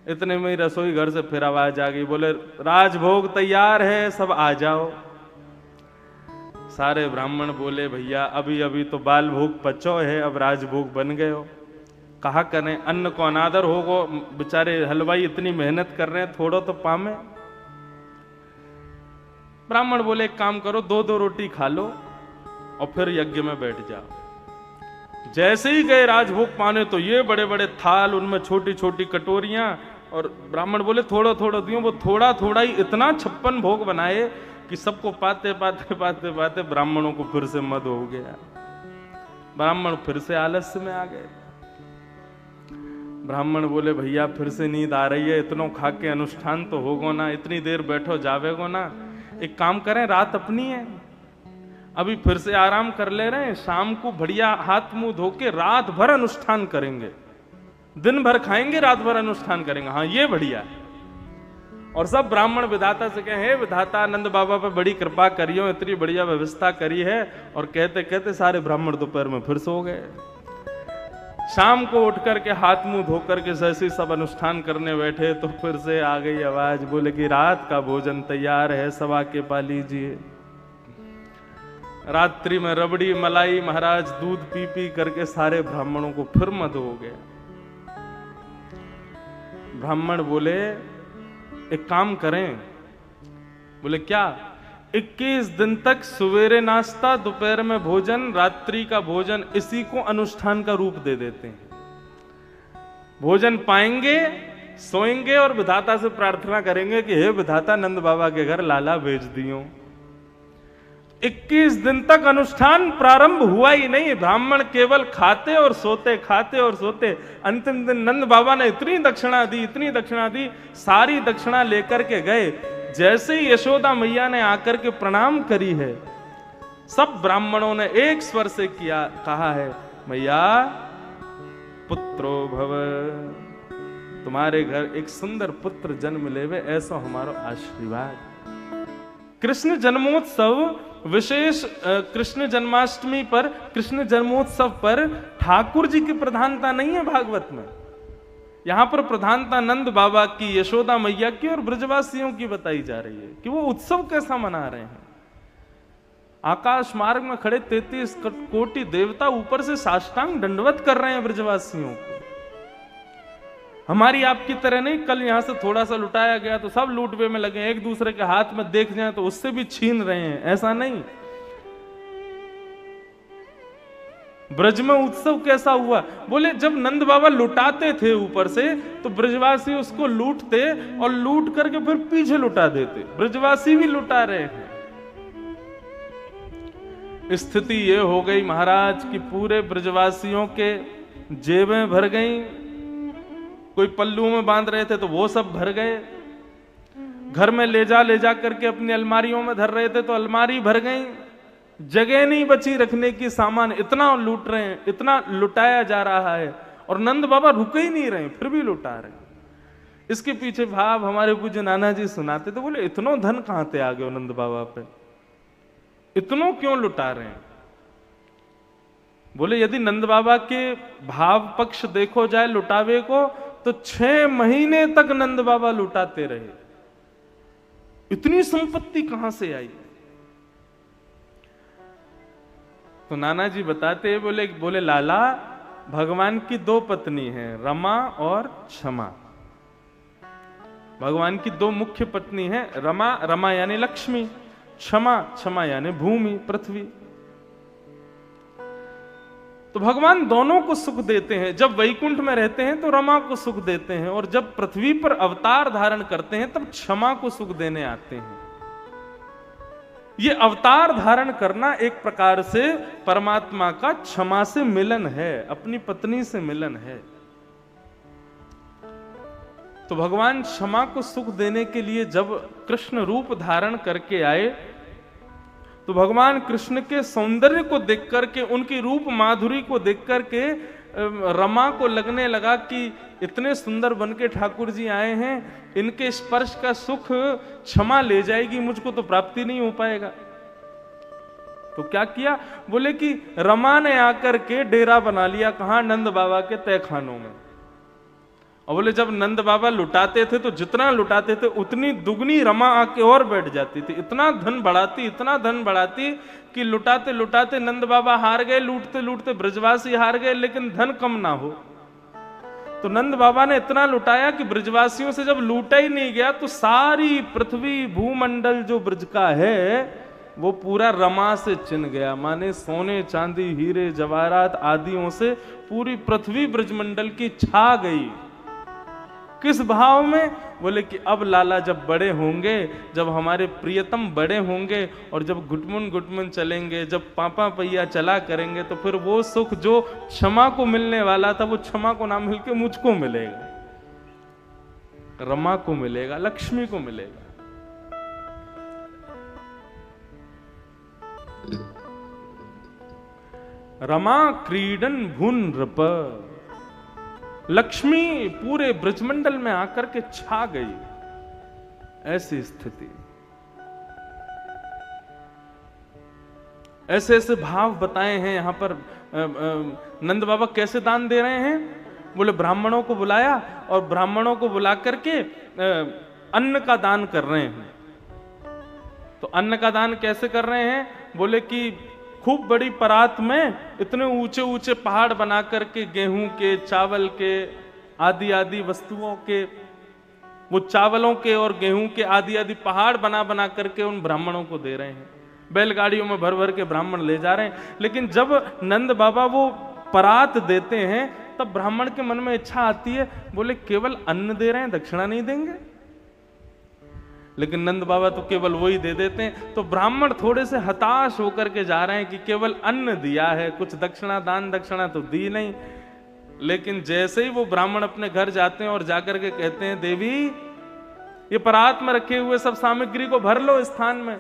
इतने में ही रसोई घर से फिर आवाज आ गई, बोले राजभोग तैयार है, सब आ जाओ। सारे ब्राह्मण बोले भैया अभी अभी तो बाल भोग पचो है, अब राजभोग बन गए हो, कहा करें, अन्न को अनादर होगो, बेचारे हलवाई इतनी मेहनत कर रहे हैं, थोड़ा तो पामे। ब्राह्मण बोले एक काम करो, दो दो रोटी खा लो और फिर यज्ञ में बैठ जाओ। जैसे ही गए राजभोग पाने तो ये बड़े बड़े थाल, उनमें छोटी छोटी कटोरियां, और ब्राह्मण बोले थोड़ा थोड़ा दियो। वो थोड़ा थोड़ा ही इतना 56 भोग बनाए कि सबको पाते पाते पाते पाते ब्राह्मणों को फिर से मद हो गया। ब्राह्मण फिर से आलस्य में आ गए। ब्राह्मण बोले भैया फिर से नींद आ रही है, इतनों खा के अनुष्ठान तो होगो ना, इतनी देर बैठो जावेगो ना, एक काम करें, रात अपनी है, अभी फिर से आराम कर ले रहे हैं, शाम को बढ़िया हाथ मुंह धो के रात भर अनुष्ठान करेंगे, दिन भर खाएंगे, रात भर अनुष्ठान करेंगे। हाँ ये बढ़िया है। और सब ब्राह्मण विधाता से कहे, हे विधाता नंद बाबा पर बड़ी कृपा करियो, इतनी बढ़िया व्यवस्था करी है। और कहते कहते सारे ब्राह्मण दोपहर में फिर सो गए। शाम को उठ करके हाथ मुंह धोकर के जैसे सब अनुष्ठान करने बैठे तो फिर से आ गई आवाज, बोले कि रात का भोजन तैयार है, सवा के पा लीजिए। रात्रि में रबड़ी मलाई महाराज दूध पी पी करके सारे ब्राह्मणों को फिर मद हो गया। ब्राह्मण बोले एक काम करें, बोले क्या, 21 दिन तक सवेरे नाश्ता, दोपहर में भोजन, रात्रि का भोजन, इसी को अनुष्ठान का रूप दे देते हैं। भोजन पाएंगे, सोएंगे और विधाता से प्रार्थना करेंगे कि हे विधाता नंद बाबा के घर लाला भेज दियो। 21 दिन तक अनुष्ठान प्रारंभ हुआ ही नहीं, ब्राह्मण केवल खाते और सोते, खाते और सोते। अंतिम दिन नंद बाबा ने इतनी दक्षिणा दी, इतनी दक्षिणा दी, सारी दक्षिणा लेकर के गए। जैसे ही यशोदा मैया ने आकर के प्रणाम करी है, सब ब्राह्मणों ने एक स्वर से किया, कहा है मैया पुत्रो भव, तुम्हारे घर एक सुंदर पुत्र जन्म लेवे, ऐसा हमारा आशीर्वाद। कृष्ण जन्मोत्सव विशेष, कृष्ण जन्माष्टमी पर, कृष्ण जन्मोत्सव पर ठाकुर जी की प्रधानता नहीं है भागवत में। यहां पर प्रधानता नंद बाबा की, यशोदा मैया की और ब्रजवासियों की बताई जा रही है कि वो उत्सव कैसा मना रहे हैं। आकाश मार्ग में खड़े 33 कोटि देवता ऊपर से साष्टांग दंडवत कर रहे हैं ब्रजवासियों को। हमारी आपकी तरह नहीं, कल यहां से थोड़ा सा लुटाया गया तो सब लूटवे में लगे, एक दूसरे के हाथ में देख जाए तो उससे भी छीन रहे हैं, ऐसा नहीं। ब्रज में उत्सव कैसा हुआ, बोले जब नंद बाबा लुटाते थे ऊपर से तो ब्रजवासी उसको लूटते और लूट करके फिर पीछे लुटा देते। ब्रजवासी भी लुटा रहे हैं। स्थिति ये हो गई महाराज कि पूरे ब्रजवासियों के जेबें भर गई, कोई पल्लू में बांध रहे थे तो वो सब भर गए, घर में ले जा करके अपनी अलमारियों में धर रहे थे तो अलमारी भर गई, जगह नहीं बची रखने की, सामान इतना लूट रहे हैं, इतना लुटाया जा रहा है और नंद बाबा रुके ही नहीं रहे, फिर भी लुटा रहे। इसके पीछे भाव हमारे पूज्य नाना जी सुनाते तो बोले इतनो धन कहां से आ गए नंद बाबा पे, इतनों क्यों लुटा रहे हैं। बोले यदि नंद बाबा के भाव पक्ष देखो जाए लुटावे को तो 6 महीने तक नंद बाबा लुटाते रहे। इतनी संपत्ति कहां से आई। तो नाना जी बताते बोले लाला भगवान की 2 पत्नी हैं, रमा और क्षमा। भगवान की 2 मुख्य पत्नी हैं, रमा यानी लक्ष्मी, क्षमा यानी भूमि पृथ्वी। तो भगवान दोनों को सुख देते हैं। जब वैकुंठ में रहते हैं तो रमा को सुख देते हैं और जब पृथ्वी पर अवतार धारण करते हैं तब क्षमा को सुख देने आते हैं। ये अवतार धारण करना एक प्रकार से परमात्मा का क्षमा से मिलन है, अपनी पत्नी से मिलन है। तो भगवान क्षमा को सुख देने के लिए जब कृष्ण रूप धारण करके आए तो भगवान कृष्ण के सौंदर्य को देख करके, उनकी रूप माधुरी को देख करके रमा को लगने लगा कि इतने सुंदर बन के ठाकुर जी आए हैं, इनके स्पर्श का सुख क्षमा ले जाएगी, मुझको तो प्राप्ति नहीं हो पाएगा। तो क्या किया, बोले कि रमा ने आकर के डेरा बना लिया, कहां, नंद बाबा के तहखानों में। और बोले जब नंद बाबा लुटाते थे तो जितना लुटाते थे उतनी दुगनी रमा आके और बैठ जाती थी, इतना धन बढ़ाती, इतना धन बढ़ाती कि लुटाते लुटाते नंद बाबा हार गए, लूटते लूटते ब्रजवासी हार गए, लेकिन धन कम ना हो। तो नंद बाबा ने इतना लुटाया कि ब्रजवासियों से जब लूटा ही नहीं गया तो सारी पृथ्वी भूमंडल जो ब्रज का है वो पूरा रमा से चिन गया। माने सोने चांदी हीरे जवाहरात आदियों से पूरी पृथ्वी ब्रजमंडल की छा गई। किस भाव में, बोले कि अब लाला जब बड़े होंगे, जब हमारे प्रियतम बड़े होंगे और जब गुटमुन गुटमुन चलेंगे, जब पापा पैया चला करेंगे, तो फिर वो सुख जो क्षमा को मिलने वाला था वो क्षमा को ना मिलके मुझको मिलेगा, रमा को मिलेगा, लक्ष्मी को मिलेगा। रमा क्रीडन भुन नृप, लक्ष्मी पूरे ब्रजमंडल में आकर के छा गई, ऐसी स्थिति। ऐसे ऐसे भाव बताए हैं यहां पर। नंद बाबा कैसे दान दे रहे हैं, बोले ब्राह्मणों को बुलाया और ब्राह्मणों को बुला करके अन्न का दान कर रहे हैं। तो अन्न का दान कैसे कर रहे हैं, बोले कि खूब बड़ी परात में इतने ऊंचे ऊंचे पहाड़ बना करके गेहूं के, चावल के, आदि आदि वस्तुओं के, वो चावलों के और गेहूं के आदि आदि पहाड़ बना बना करके उन ब्राह्मणों को दे रहे हैं। बैलगाड़ियों में भर भर के ब्राह्मण ले जा रहे हैं। लेकिन जब नंद बाबा वो परात देते हैं तब ब्राह्मण के मन में इच्छा आती है, बोले केवल अन्न दे रहे हैं, दक्षिणा नहीं देंगे। लेकिन नंद बाबा तो केवल वही दे देते हैं। तो ब्राह्मण थोड़े से हताश होकर के जा रहे हैं कि केवल अन्न दिया है, कुछ दक्षिणा, दान दक्षिणा तो दी नहीं। लेकिन जैसे ही वो ब्राह्मण अपने घर जाते हैं और जाकर के कहते हैं, देवी ये परात में रखे हुए सब सामग्री को भर लो स्थान में,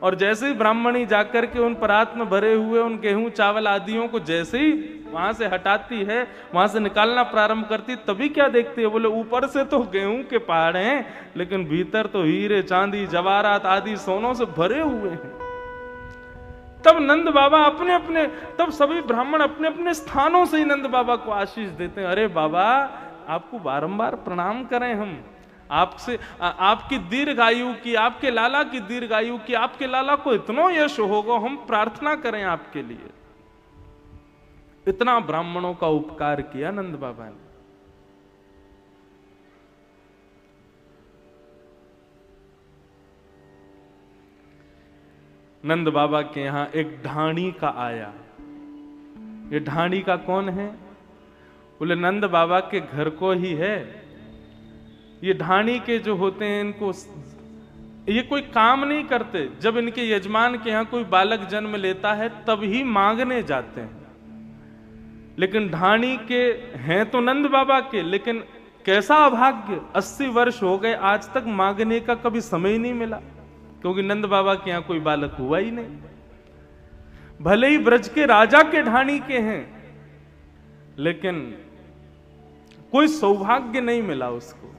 और जैसे ही ब्राह्मणी जाकर के उन परात में भरे हुए उन गेहूं चावल आदियों को जैसे ही वहां से हटाती है, वहां से निकालना प्रारंभ करती, तभी क्या देखती है, बोले ऊपर से तो गेहूं के पहाड़ हैं, लेकिन भीतर तो हीरे चांदी जवाहरात आदि सोनों से भरे हुए हैं। तब नंद बाबा अपने अपने, तब सभी ब्राह्मण अपने अपने स्थानों से ही नंद बाबा को आशीष देते हैं। अरे बाबा, आपको बारंबार प्रणाम करें हम, आपसे आपकी दीर्घायु की, आपके लाला की दीर्घायु की, आपके लाला को इतना यश होगा, हम प्रार्थना करें आपके लिए। इतना ब्राह्मणों का उपकार किया नंद बाबा ने। नंद बाबा के यहां एक ढाणी का आया। ये ढाणी का कौन है, बोले नंद बाबा के घर को ही है। ये ढाणी के जो होते हैं, इनको ये कोई काम नहीं करते। जब इनके यजमान के यहां कोई बालक जन्म लेता है तब ही मांगने जाते हैं। लेकिन ढाणी के हैं तो नंद बाबा के, लेकिन कैसा अभाग्य, 80 वर्ष हो गए आज तक मांगने का कभी समय ही नहीं मिला, क्योंकि नंद बाबा के यहां कोई बालक हुआ ही नहीं। भले ही ब्रज के राजा के ढाणी के हैं, लेकिन कोई सौभाग्य नहीं मिला उसको।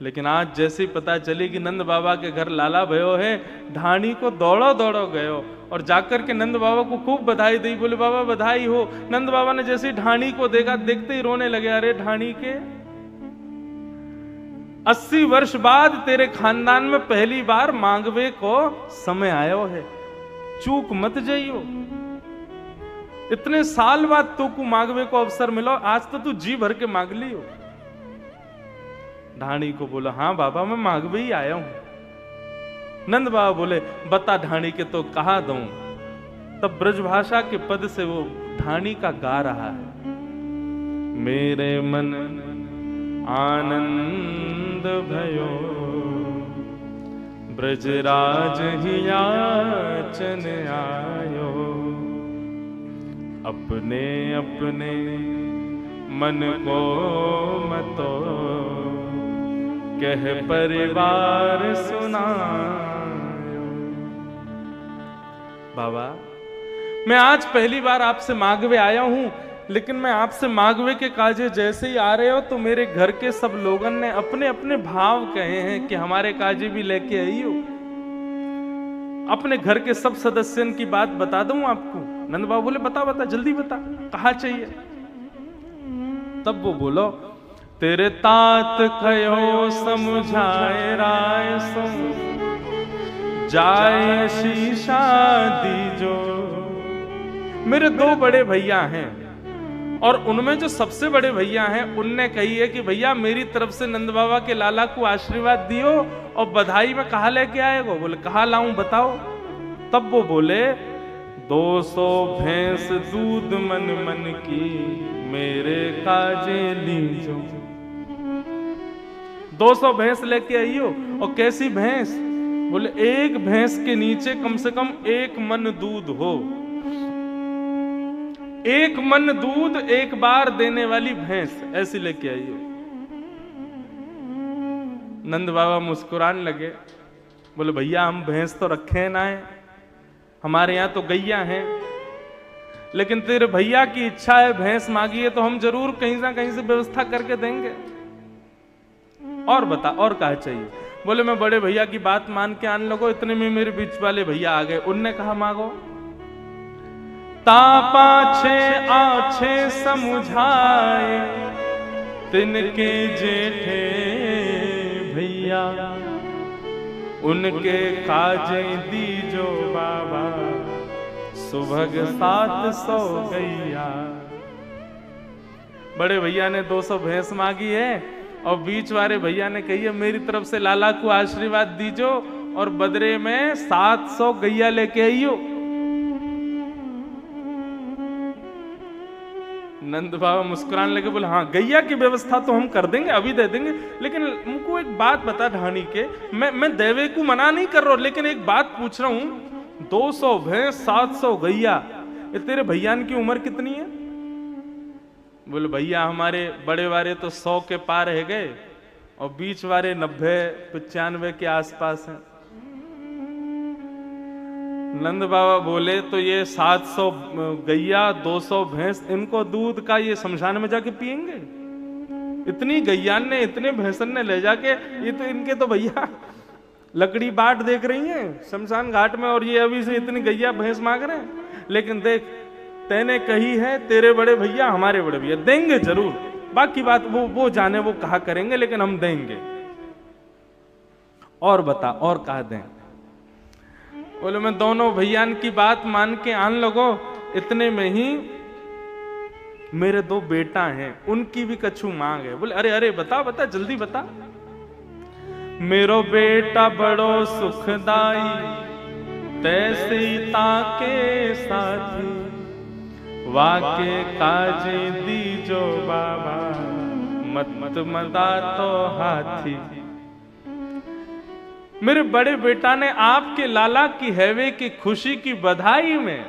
लेकिन आज जैसे ही पता चली कि नंद बाबा के घर लाला भयो है, ढाणी को दौड़ो दौड़ो गयो और जाकर के नंद बाबा को खूब बधाई दी। बोले बाबा बधाई हो। नंद बाबा ने जैसे ही ढाणी को देखा, देखते ही रोने लगे। अरे ढाणी के, 80 वर्ष बाद तेरे खानदान में पहली बार मांगवे को समय आयो है, चूक मत जाइयो। इतने साल बाद तू को मांगवे को अवसर मिलो, आज तो तू जी भर के मांग लियो। ढाणी को बोला, हाँ बाबा मैं मांगवे ही आया हूं। नंद बाबा बोले, बता ढाणी के तो कहा दूं। तब ब्रजभाषा के पद से वो ढाणी का गा रहा है। मेरे मन आनंद भयो, ब्रजराज ही याचन आयो। अपने अपने मन को मतो, कह परिवार सुनायो। बाबा, मैं आज पहली बार आपसे मागवे आया हूं, लेकिन मैं आपसे मागवे के काजे जैसे ही आ रहे हो तो मेरे घर के सब लोगों ने अपने अपने भाव कहे हैं कि हमारे काजे भी लेके आई हो। अपने घर के सब सदस्यों की बात बता दूं आपको? नंद बाबा बोले बता बता, जल्दी बता, कहा चाहिए। तब वो बोलो, तेरे तात कहो समझाए राय सुन, जाए शीशा दीजो। मेरे दो बड़े भैया हैं और उनमें जो सबसे बड़े भैया हैं उनने कही है कि भैया मेरी तरफ से नंद बाबा के लाला को आशीर्वाद दियो और बधाई में कहा लेके आएगो? बोले कहा लाऊं बताओ। तब वो बोले 200 भैंस दूध मन मन की मेरे काजे लीजो। 200 भैंस लेके आइयो। और कैसी भैंस? बोले एक भैंस के नीचे कम से कम 1 मन दूध हो। 1 मन दूध एक बार देने वाली भैंस ऐसी लेके आइयो। नंद बाबा मुस्कुराने लगे, बोले भैया हम भैंस तो रखे ना है, हमारे यहां तो गैया हैं, लेकिन तेरे भैया की इच्छा है, भैंस मांगी है, तो हम जरूर कहीं ना कहीं से व्यवस्था करके देंगे। और बता और क्या चाहिए? बोले मैं बड़े भैया की बात मान के आने लगो। इतने में मेरे बीच वाले भैया आ गए। उनने कहा मांगो। तापा छे आछे समझाए तिनके जेठे भैया, उनके काजे दीजो बाबा, सुभग 700 गैया। बड़े भैया ने 200 भैंस मांगी है और बीच वाले भैया ने कही है मेरी तरफ से लाला को आशीर्वाद दीजो और बदरे में 700 गैया लेके आइयो। नंद बाबा मुस्कुराने लगे, बोले हाँ गैया की व्यवस्था तो हम कर देंगे, अभी दे देंगे, लेकिन मुझको एक बात बता ढाणी के, मैं देवे को मना नहीं कर रहा हूं, लेकिन एक बात पूछ रहा हूं, 200 भैंस 700 गैया, ये तेरे भैया की उम्र कितनी है? बोले भैया हमारे बड़े वाले तो 100 के पार है गए और बीच वाले 90-95 के आसपास हैं। नंद बाबा बोले तो ये 700 गैया 200 भैंस, इनको दूध का ये शमशान में जाके पिएंगे? इतनी गैयान ने इतने भैंसन ने ले जाके, ये तो इनके तो भैया लकड़ी बाट देख रही हैं शमशान घाट में, और ये अभी से इतनी गैया भैंस मांग रहे हैं। लेकिन देख तैने कही है, तेरे बड़े भैया हमारे बड़े भैया देंगे जरूर, बाकी बात वो जाने वो कहा करेंगे, लेकिन हम देंगे। और बता और कहा दें? बोले मैं दोनों भैया की बात मान के आन लगो। इतने में ही मेरे 2 बेटा हैं, उनकी भी कछु मांग है। बोले अरे अरे बता बता जल्दी बता। मेरो बेटा बड़ो सुखदाई तैसे ताके साथी, वाके काजे दीजो बाबा, मत मत मदा तो हाथी। मेरे बड़े बेटा ने आपके लाला की हैवे की खुशी की बधाई में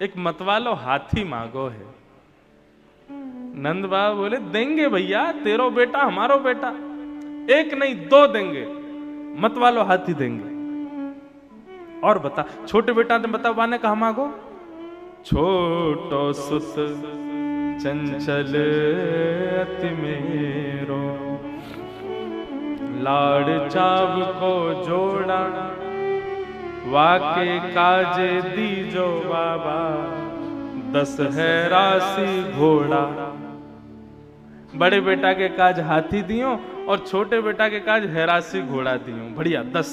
एक मतवालो हाथी मांगो है। नंद बाबा बोले देंगे भैया, तेरो बेटा हमारो बेटा, 1 नहीं 2 देंगे, मतवालो हाथी देंगे। और बता छोटे बेटा ने बता बाने कहा मांगो? छोटो सुत चंचल अति मेरो, लाड़ चाव को जोड़ा, वाके काजे दीजो बाबा, 10 है राशि घोड़ा। बड़े बेटा के काज हाथी दियो और छोटे बेटा के काज हैरासी घोड़ा दियो। बढ़िया 10।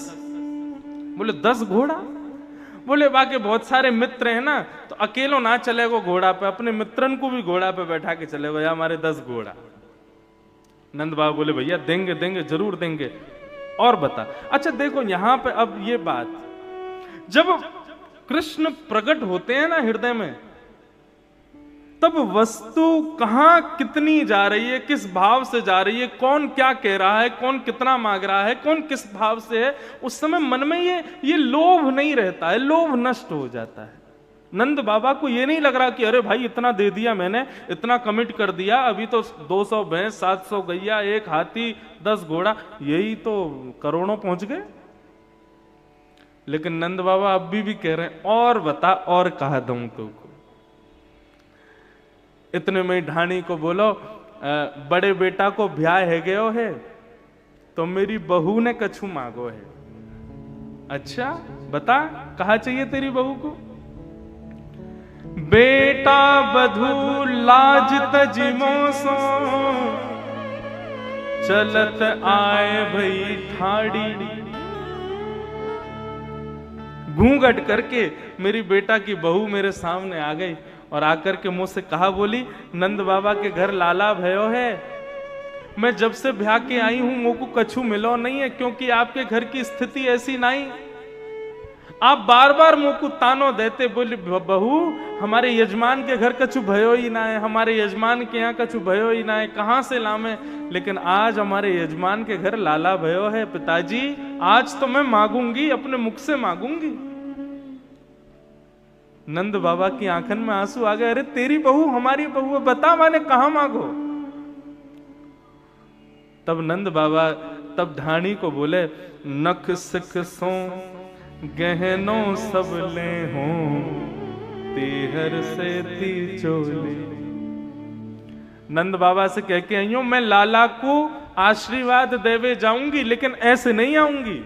बोले 10 घोड़ा? बोले बाकी बहुत सारे मित्र हैं ना, तो अकेलो ना चलेगो घोड़ा पे, अपने मित्रन को भी घोड़ा पे बैठा के चलेगो, या हमारे 10 घोड़ा। नंद बाबा बोले भैया देंगे देंगे जरूर देंगे। और बता। अच्छा देखो यहां पे अब ये बात, जब कृष्ण प्रकट होते हैं ना हृदय में, तब वस्तु कहां कितनी जा रही है, किस भाव से जा रही है, कौन क्या कह रहा है, कौन कितना मांग रहा है, कौन किस भाव से है, उस समय मन में ये लोभ नहीं रहता है, लोभ नष्ट हो जाता है। नंद बाबा को ये नहीं लग रहा कि अरे भाई इतना दे दिया मैंने, इतना कमिट कर दिया, अभी तो 200 भैंस 700 गैया, 1 हाथी 10 घोड़ा, यही तो करोड़ों पहुंच गए। लेकिन नंद बाबा अब भी कह रहे हैं और बता और कहा दूं तुमको। इतने में ढाणी को बोलो बड़े बेटा को ब्याह है गयो है तो मेरी बहू ने कछु मांगो है। अच्छा बता कहा चाहिए तेरी बहू को? बेटा बधू लाज तजिमो सो चलत आए भई ठाड़ी। घूंघट करके मेरी बेटा की बहू मेरे सामने आ गई और आकर के मुझसे कहा, बोली नंद बाबा के घर लाला भयो है, मैं जब से ब्याह के आई हूं मोको कछु मिलो नहीं है, क्योंकि आपके घर की स्थिति ऐसी नहीं। आप बार बार मोको तानो देते, बोले बहू हमारे यजमान के घर कछु भयो ही ना है, हमारे यजमान के यहाँ कछु भयो ही ना है, कहां से लामे। लेकिन आज हमारे यजमान के घर लाला भयो है पिताजी, आज तो मैं मांगूंगी, अपने मुख से मांगूंगी। नंद बाबा की आंखन में आंसू आ गए। अरे तेरी बहू हमारी बहू है, बता माने कहां मांगो। तब नंद बाबा तब ढाणी को बोले, नख सिख सो गहनों सब ले हो तेहर से ती चोले। नंद बाबा से कह के आई हूं मैं लाला को आशीर्वाद देवे जाऊंगी, लेकिन ऐसे नहीं आऊंगी।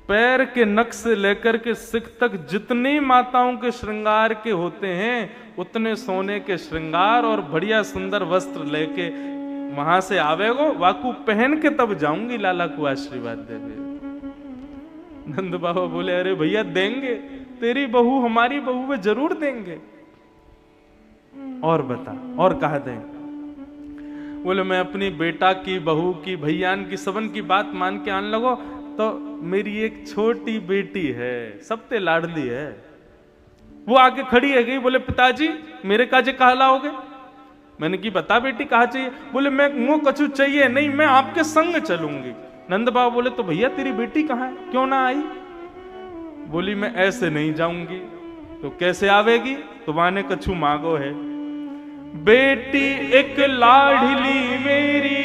पैर के नख से लेकर के सिख तक जितनी माताओं के श्रृंगार के होते हैं उतने सोने के श्रृंगार और बढ़िया सुंदर वस्त्र लेके वहां से आवेगो, वाकू पहन के तब जाऊंगी लाला को आशीर्वाद देवे। नंद बाबा बोले, अरे भैया देंगे, तेरी बहू हमारी बहू है, जरूर देंगे। और बता और कहा दें? बोले मैं अपनी बेटा की, बहू की, भैयान की, सबन की बात मान के आन लगो, तो मेरी एक छोटी बेटी है, सबते लाडली है, वो आके खड़ी है गई। बोले पिताजी मेरे काजे कहा लाओगे? मैंने की बता बेटी कहा चाहिए? बोले मैं वो कछु चाहिए नहीं, मैं आपके संग चलूंगी। नंद बाबा बोले तो भैया तेरी बेटी कहाँ है, क्यों ना आई? बोली मैं ऐसे नहीं जाऊंगी। तो कैसे आवेगी? तो माने कछु मांगो है। बेटी एक लाडली मेरी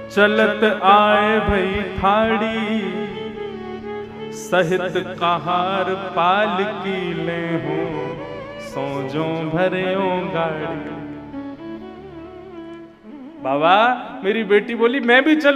चलत आए भई ठाड़ी, सहित कहार पालकी ले हो सोजो भरियो गाड़ी। बाबा मेरी बेटी बोली मैं भी चल